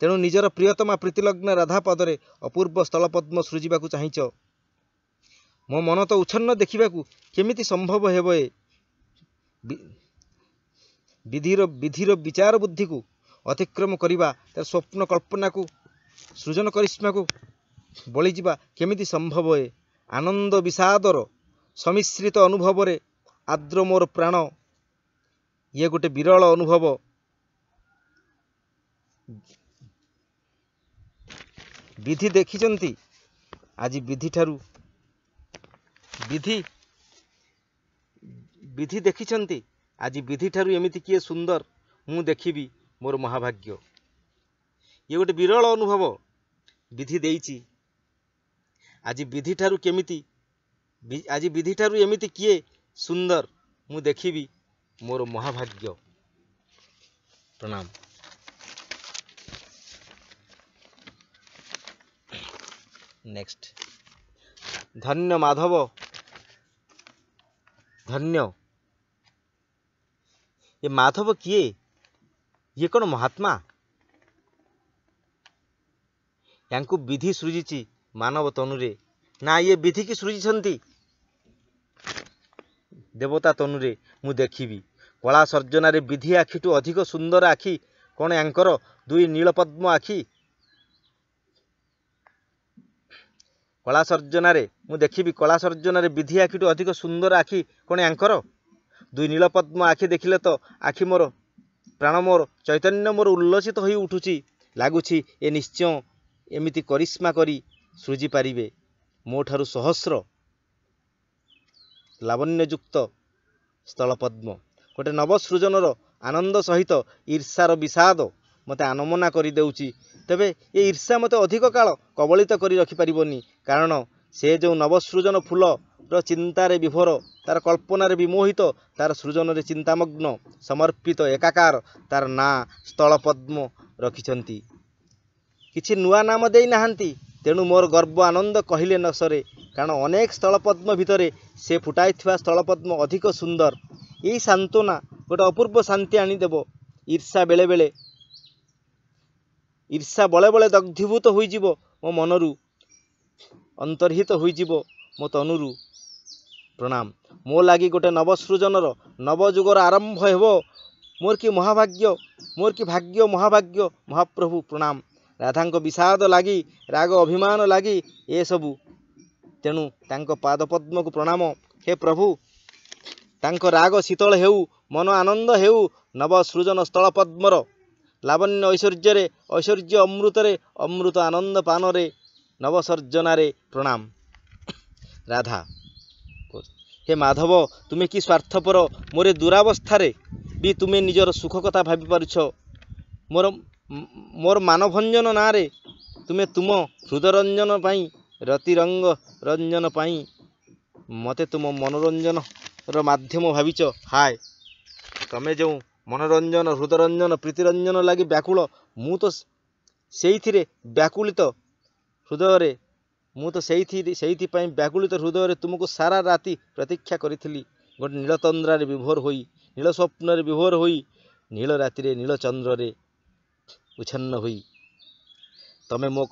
ତେଣୁ ନିଜର ପ୍ରିୟତମା ପ୍ରୀତିଲଗ୍ନ ରାଧା ପଦରେ ଅପୂର୍ବ ସ୍ଥଳପଦ୍ମ ସୃଜିବାକୁ ଚାହିଁଛ। ମୋ ମନ ତ ଉଚ୍ଛନ୍ନ ଦେଖିବାକୁ କେମିତି ସମ୍ଭବ ହେବ? ଏ ବିଧିର ବିଚାର ବୁଦ୍ଧିକୁ ଅତିକ୍ରମ କରିବା, ତାର ସ୍ୱପ୍ନ କଳ୍ପନାକୁ ସୃଜନ କରିସ୍ମାକୁ ବଳିଯିବା କେମିତି ସମ୍ଭବ? ଏ ଆନନ୍ଦ ବିଷାଦର ସମିଶ୍ରିତ ଅନୁଭବରେ ଆର୍ଦ୍ର ମୋର ପ୍ରାଣ, ଇଏ ଗୋଟେ ବିରଳ ଅନୁଭବ। ବିଧି ଦେଖିଛନ୍ତି ଆଜି ବିଧିଠାରୁ ଏମିତି କିଏ ସୁନ୍ଦର ମୁଁ ଦେଖିବି ମୋର ମହାଭାଗ୍ୟ। ଇଏ ଗୋଟେ ବିରଳ ଅନୁଭବ ବିଧି ଦେଇଛି। ଆଜି ବିଧିଠାରୁ ଏମିତି କିଏ ସୁନ୍ଦର ମୁଁ ଦେଖିବି ମୋର ମହାଭାଗ୍ୟ। ପ୍ରଣାମ। ନେକ୍ସଟ। ଧନ୍ୟ ମାଧବ, ଧନ୍ୟ। ଏ ମାଧବ କିଏ? ଇଏ କ'ଣ ମହାତ୍ମା? ୟାଙ୍କୁ ବିଧି ସୃଜିଛି ମାନବ ତନୁରେ? ନା ଇଏ ବିଧି କି ସୃଜିଛନ୍ତି ଦେବତା ତନୁରେ? ମୁଁ ଦେଖିବି। କଳା ସର୍ଜନାରେ ବିଧି ଆଖିଠୁ ଅଧିକ ସୁନ୍ଦର ଆଖି କ'ଣ ୟାଙ୍କର? ଦୁଇ ନୀଳପଦ୍ମ ଆଖି। ମୁଁ ଦେଖିବି କଳା ସର୍ଜନାରେ ବିଧି ଆଖିଠୁ ଅଧିକ ସୁନ୍ଦର ଆଖି କ'ଣ ୟାଙ୍କର? ଦୁଇ ନୀଳପଦ୍ମ ଆଖି ଦେଖିଲେ ତ ଆଖି ମୋର, ପ୍ରାଣ ମୋର, ଚୈତନ୍ୟ ମୋର ଉଲ୍ଲସିତ ହୋଇ ଉଠୁଛି। ଲାଗୁଛି ଏ ନିଶ୍ଚୟ ଏମିତି କରିସ୍ମା କରି ସୃଜି ପାରିବେ ମୋ ଠାରୁ ସହସ୍ର ଲାବଣ୍ୟଯୁକ୍ତ ସ୍ଥଳପଦ୍ମ। ଗୋଟେ ନବସୃଜନର ଆନନ୍ଦ ସହିତ ଈର୍ଷାର ବିଷାଦ ମୋତେ ଆନମନା କରିଦେଉଛି। ତେବେ ଏ ଈର୍ଷା ମୋତେ ଅଧିକ କାଳ କବଳିତ କରି ରଖିପାରିବନି, କାରଣ ସେ ଯେଉଁ ନବସୃଜନ ଫୁଲର ଚିନ୍ତାରେ ବିଭୋର, ତାର କଳ୍ପନାରେ ବିମୋହିତ, ତାର ସୃଜନରେ ଚିନ୍ତାମଗ୍ନ, ସମର୍ପିତ, ଏକାକାର, ତାର ନାଁ ସ୍ଥଳପଦ୍ମ ରଖିଛନ୍ତି। କିଛି ନୂଆ ନାମ ଦେଇ ନାହାନ୍ତି। ତେଣୁ ମୋର ଗର୍ବ ଆନନ୍ଦ କହିଲେ ନ ସରେ, କାରଣ ଅନେକ ସ୍ଥଳପଦ୍ମ ଭିତରେ ସେ ଫୁଟାଇଥିବା ସ୍ଥଳପଦ୍ମ ଅଧିକ ସୁନ୍ଦର। ଏହି ସାନ୍ତ୍ୱନା ଗୋଟେ ଅପୂର୍ବ ଶାନ୍ତି ଆଣିଦେବ। ଈର୍ଷା ବେଳେ ବେଳେ ଦଗ୍ଧୀଭୂତ ହୋଇଯିବ ମୋ ମନରୁ, ଅନ୍ତର୍ହିତ ହୋଇଯିବ ମୋ ତନୁରୁ। ପ୍ରଣାମ। ମୋ ଲାଗି ଗୋଟେ ନବସୃଜନର ନବଯୁଗର ଆରମ୍ଭ ହେବ। ମୋର କି ମହାଭାଗ୍ୟ, ମୋର କି ଭାଗ୍ୟ, ମହାଭାଗ୍ୟ। ମହାପ୍ରଭୁ ପ୍ରଣାମ। ରାଧାଙ୍କ ବିଷାଦ ଲାଗି, ରାଗ ଅଭିମାନ ଲାଗି ଏସବୁ। ତେଣୁ ତାଙ୍କ ପାଦପଦ୍ମକୁ ପ୍ରଣାମ। ହେ ପ୍ରଭୁ, ତାଙ୍କ ରାଗ ଶୀତଳ ହେଉ, ମନ ଆନନ୍ଦ ହେଉ। ନବସୃଜନ ସ୍ଥଳପଦ୍ମର ଲାବଣ୍ୟ ଐଶ୍ୱର୍ଯ୍ୟରେ, ଐଶ୍ୱର୍ଯ୍ୟ ଅମୃତରେ, ଅମୃତ ଆନନ୍ଦ ପାନରେ, ନବସର୍ଜନାରେ ପ୍ରଣାମ। ରାଧା। ହେ ମାଧବ, ତୁମେ କି ସ୍ୱାର୍ଥପର। ମୋର ଦୁରାବସ୍ଥାରେ ବି ତୁମେ ନିଜର ସୁଖ କଥା ଭାବିପାରୁଛ। ମୋର ମାନଭଞ୍ଜନ ନାଁରେ ତୁମେ ତୁମ ହୃଦରଞ୍ଜନ ପାଇଁ, ରତିରଙ୍ଗ ରଞ୍ଜନ ପାଇଁ ମୋତେ ତୁମ ମନୋରଞ୍ଜନର ମାଧ୍ୟମ ଭାବିଛ। ହାୟ, ତମେ ଯେଉଁ ମନୋରଞ୍ଜନ, ହୃଦରଞ୍ଜନ, ପ୍ରୀତିରଞ୍ଜନ ଲାଗି ବ୍ୟାକୁଳ, ମୁଁ ତ ସେଇଥିପାଇଁ ବ୍ୟାକୁଳିତ ହୃଦୟରେ ତୁମକୁ ସାରା ରାତି ପ୍ରତୀକ୍ଷା କରିଥିଲି। ଗୋଟେ ନୀଳତନ୍ଦ୍ରାରେ ବିଭୋର ହୋଇ, ନୀଳ ସ୍ୱପ୍ନରେ ବିଭୋର ହୋଇ, ନୀଳ ରାତିରେ ନୀଳ ଚନ୍ଦ୍ରରେ ଉଚ୍ଛନ୍ନ ହୋଇ। ତମେ ମୋ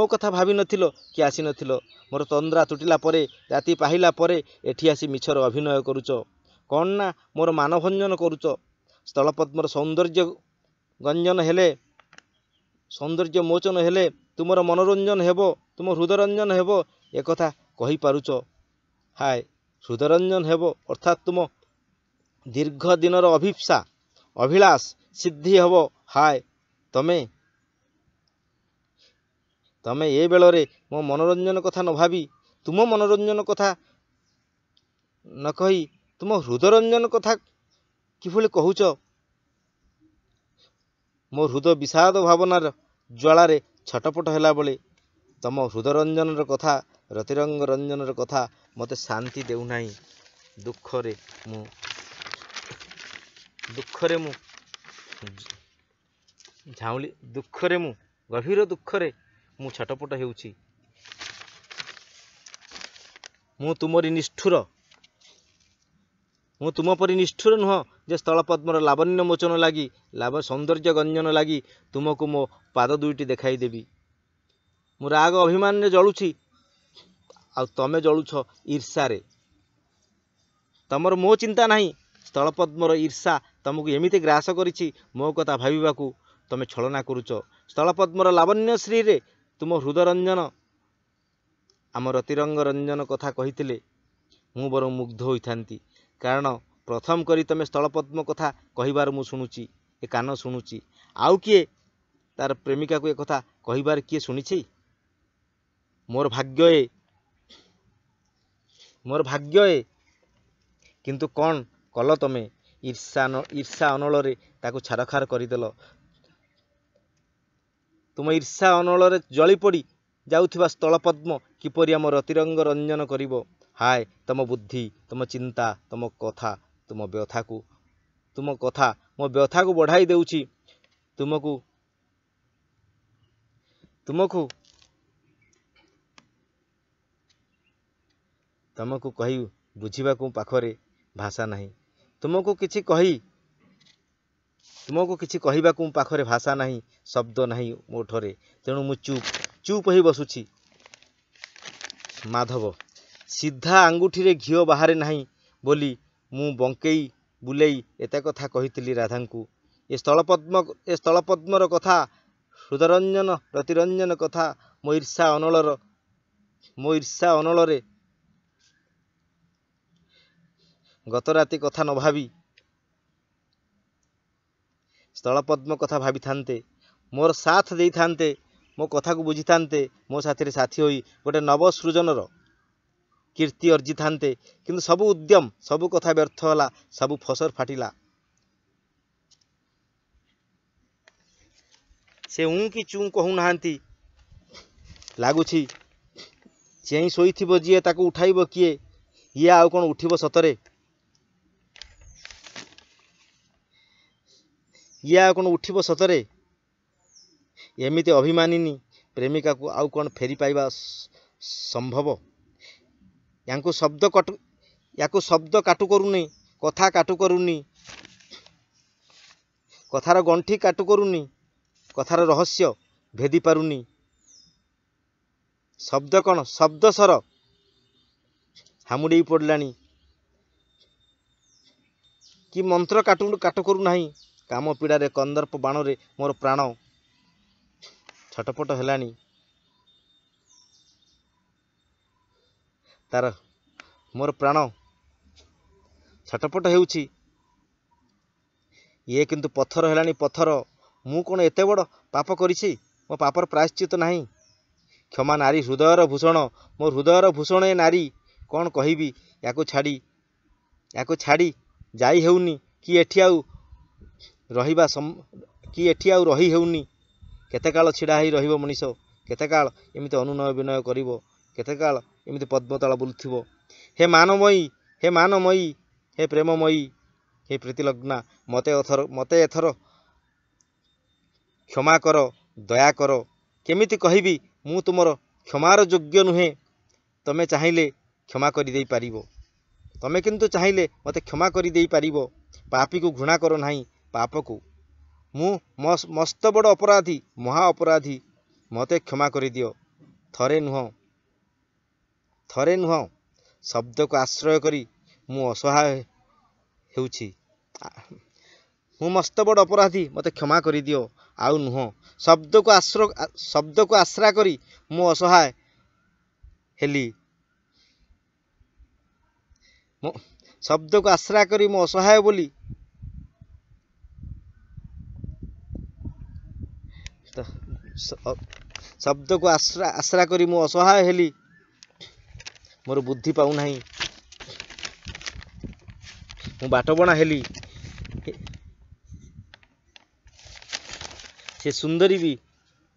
କଥା ଭାବିନଥିଲ କି ଆସିନଥିଲ। ମୋର ତନ୍ଦ୍ରା ତୁଟିଲା ପରେ, ରାତି ପାହିଲା ପରେ ଏଠି ଆସି ମିଛର ଅଭିନୟ କରୁଛ। କ'ଣ ନା ମୋର ମାନଭଞ୍ଜନ କରୁଛ। ସ୍ଥଳପଦ୍ମର ସୌନ୍ଦର୍ଯ୍ୟ ଗଞ୍ଜନ ହେଲେ, ସୌନ୍ଦର୍ଯ୍ୟ ମୋଚନ ହେଲେ ତୁମର ମନୋରଞ୍ଜନ ହେବ, ତୁମ ହୃଦୟରଞ୍ଜନ ହେବ, ଏକଥା କହିପାରୁଛ। ହାୟ, ହୃଦୟରଞ୍ଜନ ହେବ ଅର୍ଥାତ୍ ତୁମ ଦୀର୍ଘ ଦିନର ଅଭିଳାଷ ସିଦ୍ଧି ହେବ। ହାୟ, ତମେ ଏ ବେଳରେ ମୋ ମନୋରଞ୍ଜନ କଥା ନ ଭାବି, ତୁମ ମନୋରଞ୍ଜନ କଥା ନ କହି ତୁମ ହୃଦୟରଞ୍ଜନ କଥା କିଭଳି କହୁଛ? ମୋ ହୃଦୟ ବିଷାଦ ଭାବନାର ଜ୍ୱାଳାରେ ଛଟପଟ ହେଲାବେଳେ ତମ ହୃଦୟରଞ୍ଜନର କଥା, ରତିରଙ୍ଗ ରଞ୍ଜନର କଥା ମୋତେ ଶାନ୍ତି ଦେଉନାହିଁ। ଦୁଃଖରେ ମୁଁ ଗଭୀର ଦୁଃଖରେ ମୁଁ ଛଟପଟ ହେଉଛି। ମୁଁ ତୁମ ପରି ନିଷ୍ଠୁର ନୁହଁ ଯେ ସ୍ଥଳପଦ୍ମର ଲାବଣ୍ୟ ମୋଚନ ଲାଗି, ସୌନ୍ଦର୍ଯ୍ୟ ଗଞ୍ଜନ ଲାଗି ତୁମକୁ ମୋ ପାଦ ଦୁଇଟି ଦେଖାଇ ଦେବି। ମୁଁ ରାଗ ଅଭିମାନରେ ଜଳୁଛି, ଆଉ ତମେ ଜଳୁଛ ଈର୍ଷାରେ। ତମର ମୋ ଚିନ୍ତା ନାହିଁ। ସ୍ଥଳପଦ୍ମର ଈର୍ଷା ତମକୁ ଏମିତି ଗ୍ରାସ କରିଛି, ମୋ କଥା ଭାବିବାକୁ ତମେ ଛଳନା କରୁଛ। ସ୍ଥଳପଦ୍ମର ଲାବଣ୍ୟଶ୍ରୀରେ ତୁମ ହୃଦୟରଞ୍ଜନ, ଆମ ରତିରଙ୍ଗ ରଞ୍ଜନ କଥା କହିଥିଲେ ମୁଁ ବରଂ ମୁଗ୍ଧ ହୋଇଥାନ୍ତି। କାରଣ ପ୍ରଥମ କରି ତମେ ସ୍ଥଳପଦ୍ମ କଥା କହିବାର ମୁଁ ଶୁଣୁଛି, ଏ କାନ ଶୁଣୁଛି। ଆଉ କିଏ ତାର ପ୍ରେମିକାକୁ ଏ କଥା କହିବାର କିଏ ଶୁଣିଛି? ମୋର ଭାଗ୍ୟ ଏ। କିନ୍ତୁ କ'ଣ କଲ ତମେ? ଈର୍ଷା ଅନଳରେ ତାକୁ ଛାରଖାର କରିଦେଲ। ତୁମ ଈର୍ଷା ଅନଳରେ ଜଳିପୋଡ଼ି ଯାଉଥିବା ସ୍ଥଳପଦ୍ମ କିପରି ଆମ ରତିରଙ୍ଗ ରଞ୍ଜନ କରିବ? ହାୟ, ତମ ବୁଦ୍ଧି, ତମ ଚିନ୍ତା, ତମ କଥା ମୋ ବ୍ୟଥାକୁ ବଢ଼ାଇ ଦେଉଛି। ତୁମକୁ କହି ବୁଝିବାକୁ ପାଖରେ ଭାଷା ନାହିଁ। ତୁମକୁ କିଛି କହିବାକୁ ପାଖରେ ଭାଷା ନାହିଁ, ଶବ୍ଦ ନାହିଁ ଓଠରେ। ତେଣୁ ମୁଁ ଚୁପ୍ ହୋଇ ବସୁଛି। ମାଧବ, ସିଧା ଆଙ୍ଗୁଠିରେ ଘିଅ ବାହାରେ ନାହିଁ ବୋଲି ମୁଁ ବଙ୍କେଇ ବୁଲେଇ ଏତେ କଥା କହିଥିଲି ରାଧାଙ୍କୁ। ଏ ସ୍ଥଳପଦ୍ମର କଥା, ହୃଦୟରଞ୍ଜନ ରତିରଞ୍ଜନ କଥା ମୋ ଈର୍ଷା ଅନଳରେ ଗତରାତି କଥା ନ ଭାବି ସ୍ଥଳପଦ୍ମ କଥା ଭାବିଥାନ୍ତେ, ମୋର ସାଥ ଦେଇଥାନ୍ତେ, ମୋ କଥାକୁ ବୁଝିଥାନ୍ତେ, ମୋ ସାଥିରେ ସାଥୀ ହୋଇ ଗୋଟେ ନବ ସୃଜନର କୀର୍ତ୍ତି ଅର୍ଜିଥାନ୍ତେ। କିନ୍ତୁ ସବୁ ଉଦ୍ୟମ, ସବୁ କଥା ବ୍ୟର୍ଥ ହେଲା, ସବୁ ଫସର ଫାଟିଲା। ସେ କି ଚୁଁ କହୁନାହାନ୍ତି। ଲାଗୁଛି ଚେଇଁ ଶୋଇଥିବ ଯିଏ, ତାକୁ ଉଠାଇବ କିଏ? ଇଏ ଆଉ କ'ଣ ଉଠିବ ସତରେ? ଏମିତି ଅଭିମାନିନୀ ପ୍ରେମିକାକୁ ଆଉ କ'ଣ ଫେରି ପାଇବା ସମ୍ଭବ? ୟାକୁ ଶବ୍ଦ କାଟୁ କରୁନି, କଥା କାଟୁ କରୁନି, କଥାର ଗଣ୍ଠି କାଟୁ କରୁନି, କଥାର ରହସ୍ୟ ଭେଦି ପାରୁନି। ଶବ୍ଦ କ'ଣ? ଶବ୍ଦସ୍ୱର ହାମୁଡ଼େଇ ପଡ଼ିଲାଣି। କି ମନ୍ତ୍ର କାଟୁ କରୁନାହିଁ। କାମ ପୀଡ଼ାରେ, କନ୍ଦର୍ପ ବାଣରେ ମୋର ପ୍ରାଣ ଛଟପଟ ହେଲାଣି। ମୋର ପ୍ରାଣ ଛଟପଟ ହେଉଛି। ଇଏ କିନ୍ତୁ ପଥର ହେଲାଣି, ପଥର। ମୁଁ କ'ଣ ଏତେ ବଡ଼ ପାପ କରିଛି? ମୋ ପାପର ପ୍ରାୟଶ୍ଚିତ ନାହିଁ। କ୍ଷମା ନାରୀ ହୃଦୟର ଭୂଷଣ, ମୋ ହୃଦୟର ଭୂଷଣ ଏ ନାରୀ। କ'ଣ କହିବି? ୟାକୁ ଛାଡ଼ି ଯାଇ ହେଉନି କି ଏଠି ଆଉ ରହି ହେଉନି। କେତେକାଳ ଛିଡ଼ା ହୋଇ ରହିବ ମଣିଷ? କେତେକାଳ ଏମିତି ଅନୁନୟ ବିନୟ କରିବ? କେତେକାଳ ଏମିତି ପଦ୍ମତଳ ବୁଲୁଥିବ? ହେ ମାନମୟୀ, ହେ ପ୍ରେମମୟୀ, ହେ ପ୍ରୀତିଲଗ୍ନା, ମୋତେ ଏଥର କ୍ଷମା କର, ଦୟା କର। କେମିତି କହିବି ମୁଁ ତୁମର କ୍ଷମାର ଯୋଗ୍ୟ ନୁହେଁ? ତମେ ଚାହିଁଲେ କ୍ଷମା କରିଦେଇ ପାରିବ। ତମେ କିନ୍ତୁ ଚାହିଁଲେ ମୋତେ କ୍ଷମା କରିଦେଇ ପାରିବ। ପାପୀକୁ ଘୃଣା କର ନାହିଁ, ପାପକୁ। ମୁଁ ମସ୍ତ ବଡ଼ ଅପରାଧୀ, ମହା ଅପରାଧୀ। ମୋତେ କ୍ଷମା କରିଦିଅ। ଥରେ ନୁହଁ, ଶବ୍ଦକୁ ଆଶ୍ରୟ କରି ମୁଁ ଅସହାୟ ହେଉଛି। ମୁଁ ମସ୍ତ ବଡ଼ ଅପରାଧୀ, ମୋତେ କ୍ଷମା କରିଦିଅ। ଆଉ ନୁହଁ, ଶବ୍ଦକୁ ଆଶ୍ରା କରି ମୁଁ ଅସହାୟ ହେଲି। ଶବ୍ଦକୁ ଆଶ୍ରା କରି ମୁଁ ଅସହାୟ ବୋଲି ଶବ୍ଦକୁ ଆଶ୍ରା କରି ମୁଁ ଅସହାୟ ହେଲି। ମୋର ବୁଦ୍ଧି ପାଉନାହିଁ, ମୁଁ ବାଟବଣା ହେଲି। ସେ ସୁନ୍ଦରୀ ବି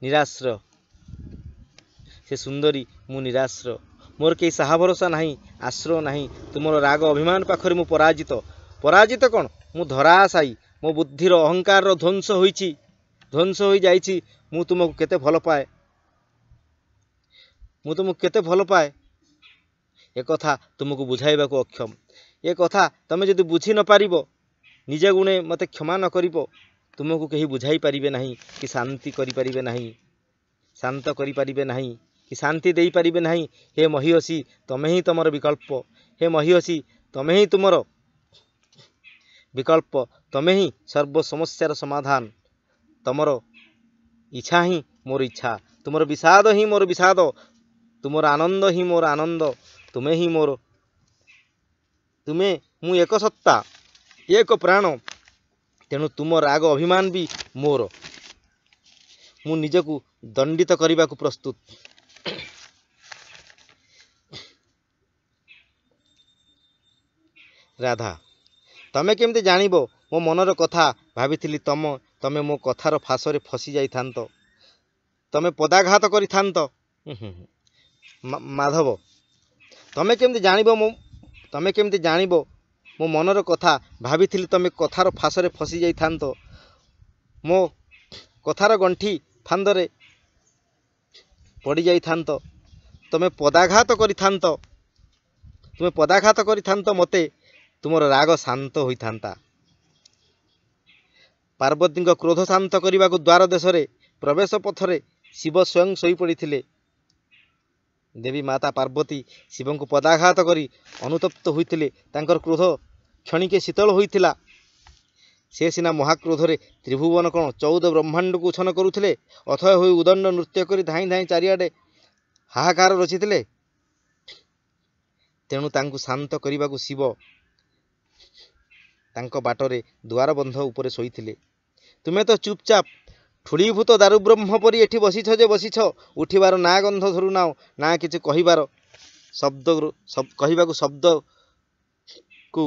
ନିରାଶ୍ର, ସେ ସୁନ୍ଦରୀ ମୁଁ ନିରାଶ୍ର। ମୋର କେହି ସାହା ଭରସା ନାହିଁ, ଆଶ୍ରୟ ନାହିଁ। ତୁମର ରାଗ ଅଭିମାନ ପାଖରେ ମୁଁ ପରାଜିତ। ପରାଜିତ କ'ଣ, ମୁଁ ଧରାଶାୟୀ। ମୋ ବୁଦ୍ଧିର ଅହଙ୍କାରର ଧ୍ୱଂସ ହୋଇଯାଇଛି। ମୁଁ ତୁମକୁ କେତେ ଭଲ ପାଏ, ମୁଁ ତୁମକୁ କେତେ ଭଲ ପାଏ, ଏକଥା ତୁମକୁ ବୁଝାଇବାକୁ ଅକ୍ଷମ। ଏ କଥା ତମେ ଯଦି ବୁଝି ନ ପାରିବ, ନିଜେ ଗୁଣେ ମୋତେ କ୍ଷମା ନ କରିବ, ତୁମକୁ କେହି ବୁଝାଇ ପାରିବେ ନାହିଁ କି ଶାନ୍ତ କରିପାରିବେ ନାହିଁ କି ଶାନ୍ତି ଦେଇପାରିବେ ନାହିଁ। ହେ ମହିୟସୀ, ତମେ ହିଁ ତମର ବିକଳ୍ପ। ହେ ମହିୟସୀ, ତମେ ହିଁ ତୁମର ବିକଳ୍ପ। ତମେ ହିଁ ସର୍ବ ସମସ୍ୟାର ସମାଧାନ। ତମର ଇଚ୍ଛା ହିଁ ମୋର ଇଚ୍ଛା, ତୁମର ବିଷାଦ ହିଁ ମୋର ବିଷାଦ, ତୁମର ଆନନ୍ଦ ହିଁ ମୋର ଆନନ୍ଦ। ତୁମେ ମୁଁ ଏକ ସତ୍ତା, ଏକ ପ୍ରାଣ। ତେଣୁ ତୁମ ରାଗ ଅଭିମାନ ବି ମୋର। ମୁଁ ନିଜକୁ ଦଣ୍ଡିତ କରିବାକୁ ପ୍ରସ୍ତୁତ। ରାଧା, ତମେ କେମିତି ଜାଣିବ ମୋ ମନର କଥା? ଭାବିଥିଲି ତମେ ମୋ କଥାର ଫାଶରେ ଫସି ଯାଇଥାନ୍ତ, ତମେ ପଦାଘାତ କରିଥାନ୍ତ। ମାଧବ, ତମେ କେମିତି ଜାଣିବ ମୋ ମନର କଥା? ଭାବିଥିଲି ତମେ କଥାର ଫାଶରେ ଫସି ଯାଇଥାନ୍ତ, ମୋ କଥାର ଗଣ୍ଠି ଫାନ୍ଦରେ ପଡ଼ିଯାଇଥାନ୍ତ। ତମେ ପଦାଘାତ କରିଥାନ୍ତ ମୋତେ, ତୁମର ରାଗ ଶାନ୍ତ ହୋଇଥାନ୍ତା। ପାର୍ବତୀଙ୍କ କ୍ରୋଧ ଶାନ୍ତ କରିବାକୁ ଦ୍ୱାର ଦେଶରେ ପ୍ରବେଶ ପଥରେ ଶିବ ସ୍ୱୟଂ ଶୋଇପଡ଼ିଥିଲେ। ଦେବୀ ମାତା ପାର୍ବତୀ ଶିବଙ୍କୁ ପଦାଘାତ କରି ଅନୁତପ୍ତ ହୋଇଥିଲେ। ତାଙ୍କର କ୍ରୋଧ କ୍ଷଣିକେ ଶୀତଳ ହୋଇଥିଲା। ସେ ସିନା ମହାକ୍ରୋଧରେ ତ୍ରିଭୁବନ କ'ଣ 14 ବ୍ରହ୍ମାଣ୍ଡକୁ ଉଚ୍ଛନ୍ନ କରୁଥିଲେ, ଅଥୟ ହୋଇ ଉଦଣ୍ଡ ନୃତ୍ୟ କରି ଧାଇଁ ଧାଇଁ ଚାରିଆଡ଼େ ହାହାକାର ରଚିଥିଲେ। ତେଣୁ ତାଙ୍କୁ ଶାନ୍ତ କରିବାକୁ ଶିବ ତାଙ୍କ ବାଟରେ ଦ୍ୱାରବନ୍ଧ ଉପରେ ଶୋଇଥିଲେ। ତୁମେ ତ ଚୁପଚାପ ଠୁଳୀଭୂତ ଦାରୁବ୍ରହ୍ମ ପରି ଏଠି ବସିଛ ଯେ ବସିଛ, ଉଠିବାର ନା ଗନ୍ଧ ଧରୁନାହ, ନା କିଛି କହିବାକୁ ଶବ୍ଦକୁ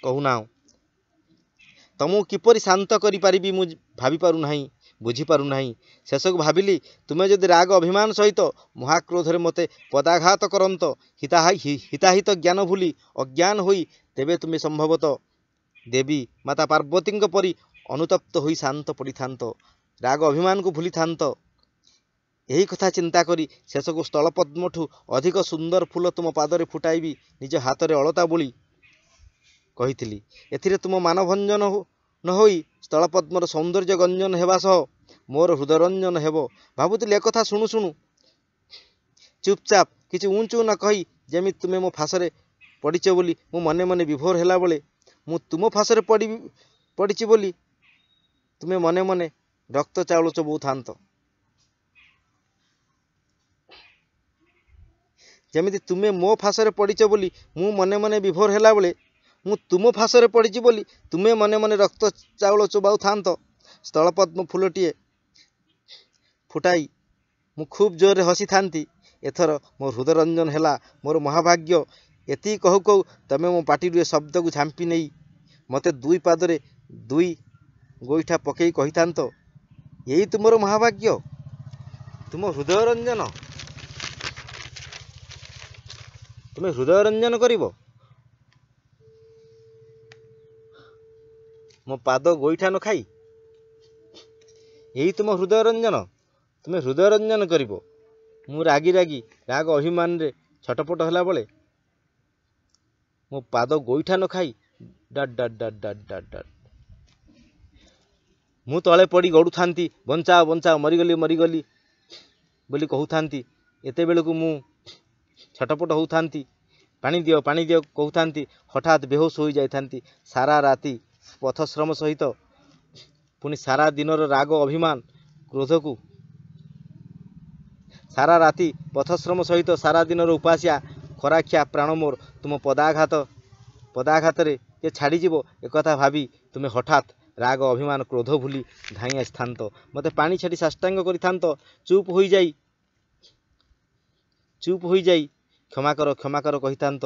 କହୁନାହ। ତମକୁ କିପରି ଶାନ୍ତ କରିପାରିବି ମୁଁ ଭାବିପାରୁନାହିଁ, ବୁଝିପାରୁନାହିଁ। ଶେଷକୁ ଭାବିଲି, ତୁମେ ଯଦି ରାଗ ଅଭିମାନ ସହିତ ମହାକ୍ରୋଧରେ ମୋତେ ପଦାଘାତ କରନ୍ତ, ହିତାହିତ ଜ୍ଞାନ ଭୁଲି ଅଜ୍ଞାନ ହୋଇ, ତେବେ ତୁମେ ସମ୍ଭବତଃ ଦେବୀ ମାତା ପାର୍ବତୀଙ୍କ ପରି ଅନୁତପ୍ତ ହୋଇ ଶାନ୍ତ ପଡ଼ିଥାନ୍ତ, ରାଗ ଅଭିମାନକୁ ଭୁଲିଥାନ୍ତ। ଏହି କଥା ଚିନ୍ତା କରି ଶେଷକୁ ସ୍ଥଳପଦ୍ମଠୁ ଅଧିକ ସୁନ୍ଦର ଫୁଲ ତୁମ ପାଦରେ ଫୁଟାଇବି ନିଜ ହାତରେ ଅଳତା ବୋଳି କହିଥିଲି। ଏଥିରେ ତୁମ ମାନଭଞ୍ଜନ ନ ହୋଇ ସ୍ଥଳପଦ୍ମର ସୌନ୍ଦର୍ଯ୍ୟ ଗଞ୍ଜନ ହେବା ସହ ମୋର ହୃଦୟରଞ୍ଜନ ହେବ। ଭାବୁଥିଲି ଏକଥା ଶୁଣୁ ଶୁଣୁ ଚୁପଚାପ କିଛି ଉଞ୍ଚୁ ନ କହି, ଯେମିତି ତୁମେ ମୋ ଫାଶରେ ପଡ଼ିଛ ବୋଲି ମୁଁ ମନେ ମନେ ବିଭୋର ହେଲାବେଳେ, ମୁଁ ତୁମ ଫାଶରେ ପଡ଼ିଛି ବୋଲି ତୁମେ ମନେ ମନେ ରକ୍ତ ଚାଉଳ ଚୋବାଉଥାନ୍ତ। ଯେମିତି ତୁମେ ମୋ ଫାଶରେ ପଡ଼ିଛ ବୋଲି ମୁଁ ମନେ ମନେ ବିଭୋର ହେଲାବେଳେ, ମୁଁ ତୁମ ଫାଶରେ ପଡ଼ିଛି ବୋଲି ତୁମେ ମନେ ମନେ ରକ୍ତ ଚାଉଳ ଚୋବାଉଥାନ୍ତ। ସ୍ଥଳପଦ୍ମ ଫୁଲଟିଏ ଫୁଟାଇ ମୁଁ ଖୁବ୍ ଜୋରରେ ହସିଥାନ୍ତି। ଏଥର ମୋ ହୃଦୟରଞ୍ଜନ ହେଲା ମୋର ମହାଭାଗ୍ୟ। ଏତିକି କହୁ କହୁ ତମେ ମୋ ପାଟିରୁ ଏ ଶବ୍ଦକୁ ଝାମ୍ପି ନେଇ ମୋତେ 2 ପାଦରେ 2 ଗୋଇଠା ପକେଇ କହିଥାନ୍ତ, ଏଇ ତୁମର ମହାଭାଗ୍ୟ, ତୁମ ହୃଦୟରଞ୍ଜନ। ତୁମେ ହୃଦୟରଞ୍ଜନ କରିବ, ମୋ ପାଦ ଗୋଇଠା ନ ଖାଇ। ଏଇ ତୁମ ହୃଦୟରଞ୍ଜନ, ତୁମେ ହୃଦୟରଞ୍ଜନ କରିବ। ମୁଁ ରାଗି ରାଗ ଅଭିମାନରେ ଛଟପଟ ହେଲାବେଳେ ମୋ ପାଦ ଗୋଇଠା ନ ଖାଇ dad dad dad dad dad dad ମୁଁ ତଳେ ପଡ଼ି ଗଡ଼ୁଥାନ୍ତି, ବଞ୍ଚାଅ ବଞ୍ଚାଅ, ମରିଗଲି ମରିଗଲି ବୋଲି କହୁଥାନ୍ତି। ଏତେବେଳକୁ ମୁଁ ଛଟପଟ ହେଉଥାନ୍ତି, ପାଣି ଦିଅ କହୁଥାନ୍ତି। ହଠାତ୍ ବେହୋସ ହୋଇଯାଇଥାନ୍ତି। ସାରା ରାତି ପଥଶ୍ରମ ସହିତ ପୁଣି ସାରା ଦିନର ରାଗ ଅଭିମାନ କ୍ରୋଧକୁ ସାରା ରାତି ପଥଶ୍ରମ ସହିତ ସାରା ଦିନର ଉପାସିଆ ଖରାଖିଆ ପ୍ରାଣ ମୋର ତୁମ ପଦାଘାତରେ ଯେ ଛାଡ଼ିଯିବ ଏକଥା ଭାବି ତୁମେ ହଠାତ୍ ରାଗ ଅଭିମାନ କ୍ରୋଧ ଭୁଲି ଧାଇଁ ଆସିଥାନ୍ତ, ମୋତେ ପାଣି ଛାଡ଼ି ସାଷ୍ଟାଙ୍ଗ କରିଥାନ୍ତ, ଚୁପ୍ ହୋଇଯାଇ କ୍ଷମା କର କହିଥାନ୍ତ,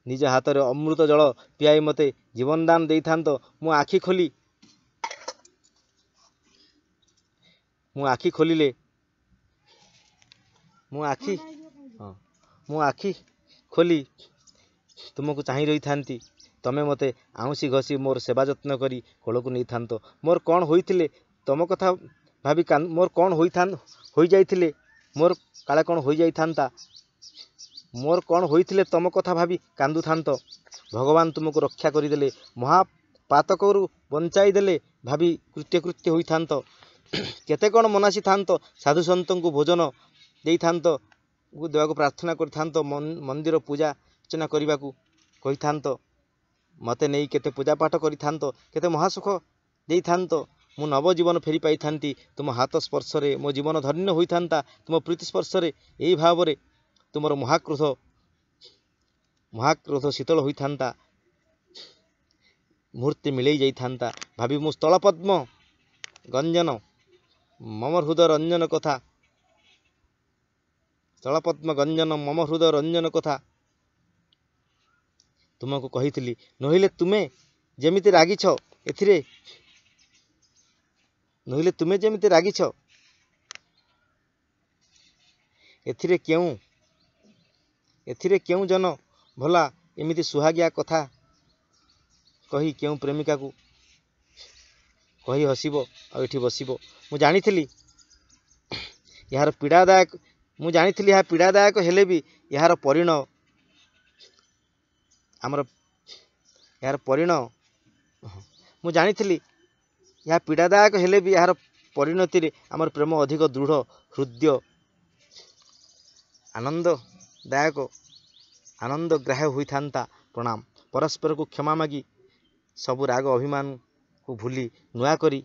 ନିଜ ହାତରେ ଅମୃତ ଜଳ ପିଆଇ ମୋତେ ଜୀବନଦାନ ଦେଇଥାନ୍ତ। ମୁଁ ଆଖି ଖୋଲି ତୁମକୁ ଚାହିଁ ରହିଥାନ୍ତି, ତମେ ମୋତେ ଆଉଁସି ଘଷି ମୋର ସେବା ଯତ୍ନ କରି କୋଳକୁ ନେଇଥାନ୍ତ। ମୋର କ'ଣ ହୋଇଥିଲେ ତମ କଥା ଭାବି କାନ୍ଦୁଥାନ୍ତ। ଭଗବାନ ତୁମକୁ ରକ୍ଷା କରିଦେଲେ, ମହାପାତକରୁ ବଞ୍ଚାଇ ଦେଲେ ଭାବି କୃତ୍ୟ ହୋଇଥାନ୍ତ। କେତେ କ'ଣ ମନାସିଥାନ୍ତ, ସାଧୁସନ୍ତଙ୍କୁ ଭୋଜନ ଦେବାକୁ ପ୍ରାର୍ଥନା କରିଥାନ୍ତ, ମନ୍ଦିର ପୂଜା ଅର୍ଚ୍ଚନା କରିବାକୁ କହିଥାନ୍ତ, ମୋତେ ନେଇ କେତେ ପୂଜାପାଠ କରିଥାନ୍ତ, କେତେ ମହାସୁଖ ଦେଇଥାନ୍ତ। ମୁଁ ନବଜୀବନ ଫେରି ପାଇଥାନ୍ତି ତୁମ ହାତ ସ୍ପର୍ଶରେ, ମୋ ଜୀବନ ଧନ୍ୟ ହୋଇଥାନ୍ତା ତୁମ ପ୍ରୀତି ସ୍ପର୍ଶରେ। ଏହି ଭାବରେ ତୁମର ମହାକ୍ରୋଧ ଶୀତଳ ହୋଇଥାନ୍ତା, ମୁହୂର୍ତ୍ତେ ମିଳେଇ ଯାଇଥାନ୍ତା ଭାବି ମୁଁ ସ୍ଥଳପଦ୍ମ ଗଞ୍ଜନ ମମ ହୃଦୟ ରଞ୍ଜନ କଥା ତୁମକୁ କହିଥିଲି। ନହିଲେ ତୁମେ ଯେମିତି ରାଗିଛ ଏଥିରେ କେଉଁ ଜନ ଭଲା ଏମିତି ସୁହାଗିଆ କଥା କହି କେଉଁ ପ୍ରେମିକାକୁ କହି ହସିବ ଆଉ ଏଠି ବସିବ। ମୁଁ ଜାଣିଥିଲି ଏହା ପୀଡ଼ାଦାୟକ ହେଲେ ବି ଏହାର ପରିଣତିରେ ଆମର ପ୍ରେମ ଅଧିକ ଦୃଢ଼, ହୃଦ୍ୟ, ଆନନ୍ଦଗ୍ରାହ୍ୟ ହୋଇଥାନ୍ତା। ପ୍ରଣାମ। ପରସ୍ପରକୁ କ୍ଷମା ମାଗି ସବୁ ରାଗ ଅଭିମାନକୁ ଭୁଲି ନୂଆକରି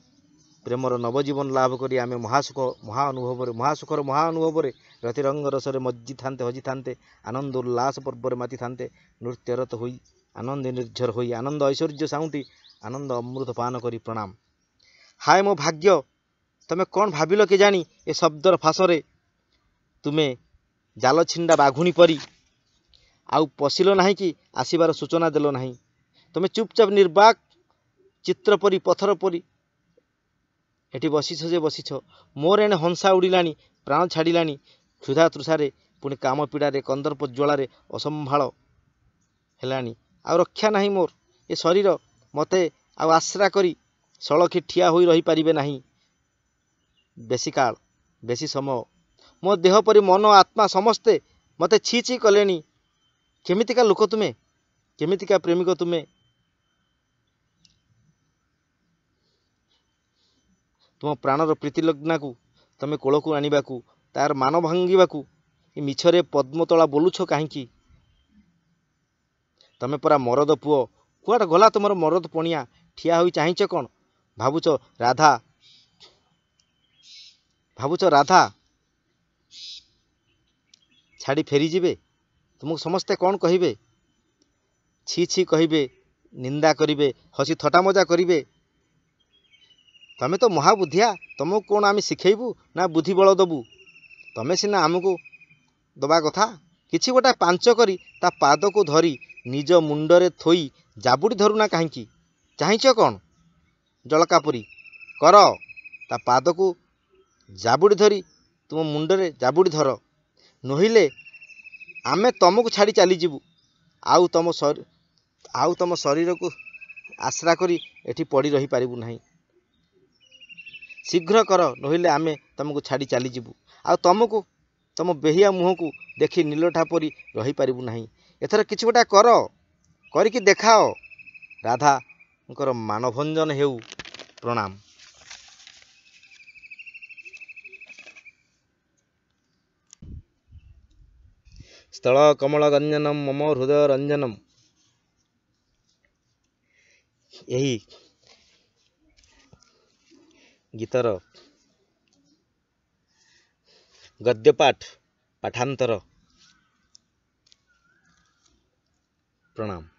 ପ୍ରେମର ନବଜୀବନ ଲାଭ କରି ଆମେ ମହାସୁଖର ମହାଅନୁଭବରେ ରତିରଙ୍ଗ ରସରେ ମଜ୍ଜିଥାନ୍ତେ, ହଜିଥାନ୍ତେ, ଆନନ୍ଦ ଉଲ୍ଲାସ ପର୍ବରେ ମାତିଥାନ୍ତେ, ନୃତ୍ୟରତ ହୋଇ ଆନନ୍ଦେ ନିର୍ଝର ହୋଇ ଆନନ୍ଦ ଐଶ୍ୱର୍ଯ୍ୟ ସାଉଁଟି ଆନନ୍ଦ ଅମୃତ ପାନ କରି। ପ୍ରଣାମ। ହାୟ ମୋ ଭାଗ୍ୟ, ତମେ କ'ଣ ଭାବିଲ କେଜାଣି ଏ ଶବ୍ଦର ଫାଶରେ ତୁମେ ଜାଲଛିଣ୍ଡା ବାଘୁଣୀ ପରି ଆଉ ପଶିଲ ନାହିଁ କି ଆସିବାର ସୂଚନା ଦେଲ ନାହିଁ। ତମେ ଚୁପଚାପ ନିର୍ବାକ୍ ଚିତ୍ର ପରି ପଥର ପରି ଏଠି ବସିଛ। ମୋର ଏଣେ ହଂସା ଉଡ଼ିଲାଣି, ପ୍ରାଣ ଛାଡ଼ିଲାଣି, କ୍ଷୁଧା ତୃଷାରେ ପୁଣି କାମ ପୀଡ଼ାରେ କନ୍ଦର୍ପ ଜ୍ୱାଳାରେ ଅସମ୍ଭାଳ ହେଲାଣି। ଆଉ ରକ୍ଷା ନାହିଁ ମୋର ଏ ଶରୀର, ମୋତେ ଆଉ ଆଶ୍ରା କରି ସଳଖି ଠିଆ ହୋଇ ରହିପାରିବେ ନାହିଁ ବେଶୀ ସମୟ। ମୋ ଦେହ ପରି ମନ ଆତ୍ମା ସମସ୍ତେ ମୋତେ ଛି କଲେଣି। କେମିତିକା ଲୋକ ତୁମେ, କେମିତିକା ପ୍ରେମିକ ତୁମେ। ତୁମ ପ୍ରାଣର ପ୍ରୀତିଲଗ୍ନାକୁ ତମେ କୋଳକୁ ଆଣିବାକୁ, ତାର ମାନ ଭାଙ୍ଗିବାକୁ ଏ ମିଛରେ ପଦ୍ମତଳା ବୋଲୁଛ କାହିଁକି? ତମେ ପରା ମରଦ ପୁଅ, କୁଆଡ଼େ ଗଲା ତୁମର ମରଦ ପଣିଆ? ଠିଆ ହୋଇ ଚାହିଁଛ କ'ଣ? ଭାବୁଛ ରାଧା ଛାଡ଼ି ଫେରିଯିବେ? ତୁମକୁ ସମସ୍ତେ କ'ଣ କହିବେ? ଛି କହିବେ, ନିନ୍ଦା କରିବେ, ହସି ଥଟ୍ଟା ମଜା କରିବେ। ତମେ ତ ମହାବୁଦ୍ଧିଆ, ତମକୁ କ'ଣ ଆମେ ଶିଖେଇବୁ ନା ବୁଦ୍ଧି ବଳ ଦେବୁ? ତମେ ସିନା ଆମକୁ ଦବା କଥା। କିଛି ଗୋଟାଏ ପାଞ୍ଚ କରି ତା ପାଦକୁ ଧରି ନିଜ ମୁଣ୍ଡରେ ଥୋଇ ଜାବୁଡ଼ି ଧରୁନା କାହିଁକି? ଚାହିଁଛ କ'ଣ? ଜଳକା ପରି କର, ତା ପାଦକୁ ଜାବୁଡ଼ି ଧରି ତୁମ ମୁଣ୍ଡରେ ଜାବୁଡ଼ି ଧର। ନୋହିଲେ ଆମେ ତମକୁ ଛାଡ଼ି ଚାଲିଯିବୁ, ଆଉ ତମ ଶରୀରକୁ ଆଶ୍ରା କରି ଏଠି ପଡ଼ି ରହିପାରିବୁ ନାହିଁ। ଶୀଘ୍ର କର, ନୋହିଲେ ଆମେ ତମକୁ ଛାଡ଼ି ଚାଲିଯିବୁ, ଆଉ ତମ ବେହିଆ ମୁହଁକୁ ଦେଖି ନିଲଠା ପରି ରହିପାରିବୁ ନାହିଁ। ଏଥର କିଛି ଗୋଟାଏ କର, କରିକି ଦେଖାଅ। ରାଧାଙ୍କର ମାନଭଞ୍ଜନ ହେଉ। ପ୍ରଣାମ। ସ୍ଥଳ କମଳ ଗଞ୍ଜନମ୍ ମମ ହୃଦୟ ରଞ୍ଜନମ୍। ଏହି ଗୀତର ଗଦ୍ୟପାଠ ପାଠାନ୍ତର। ପ୍ରଣାମ।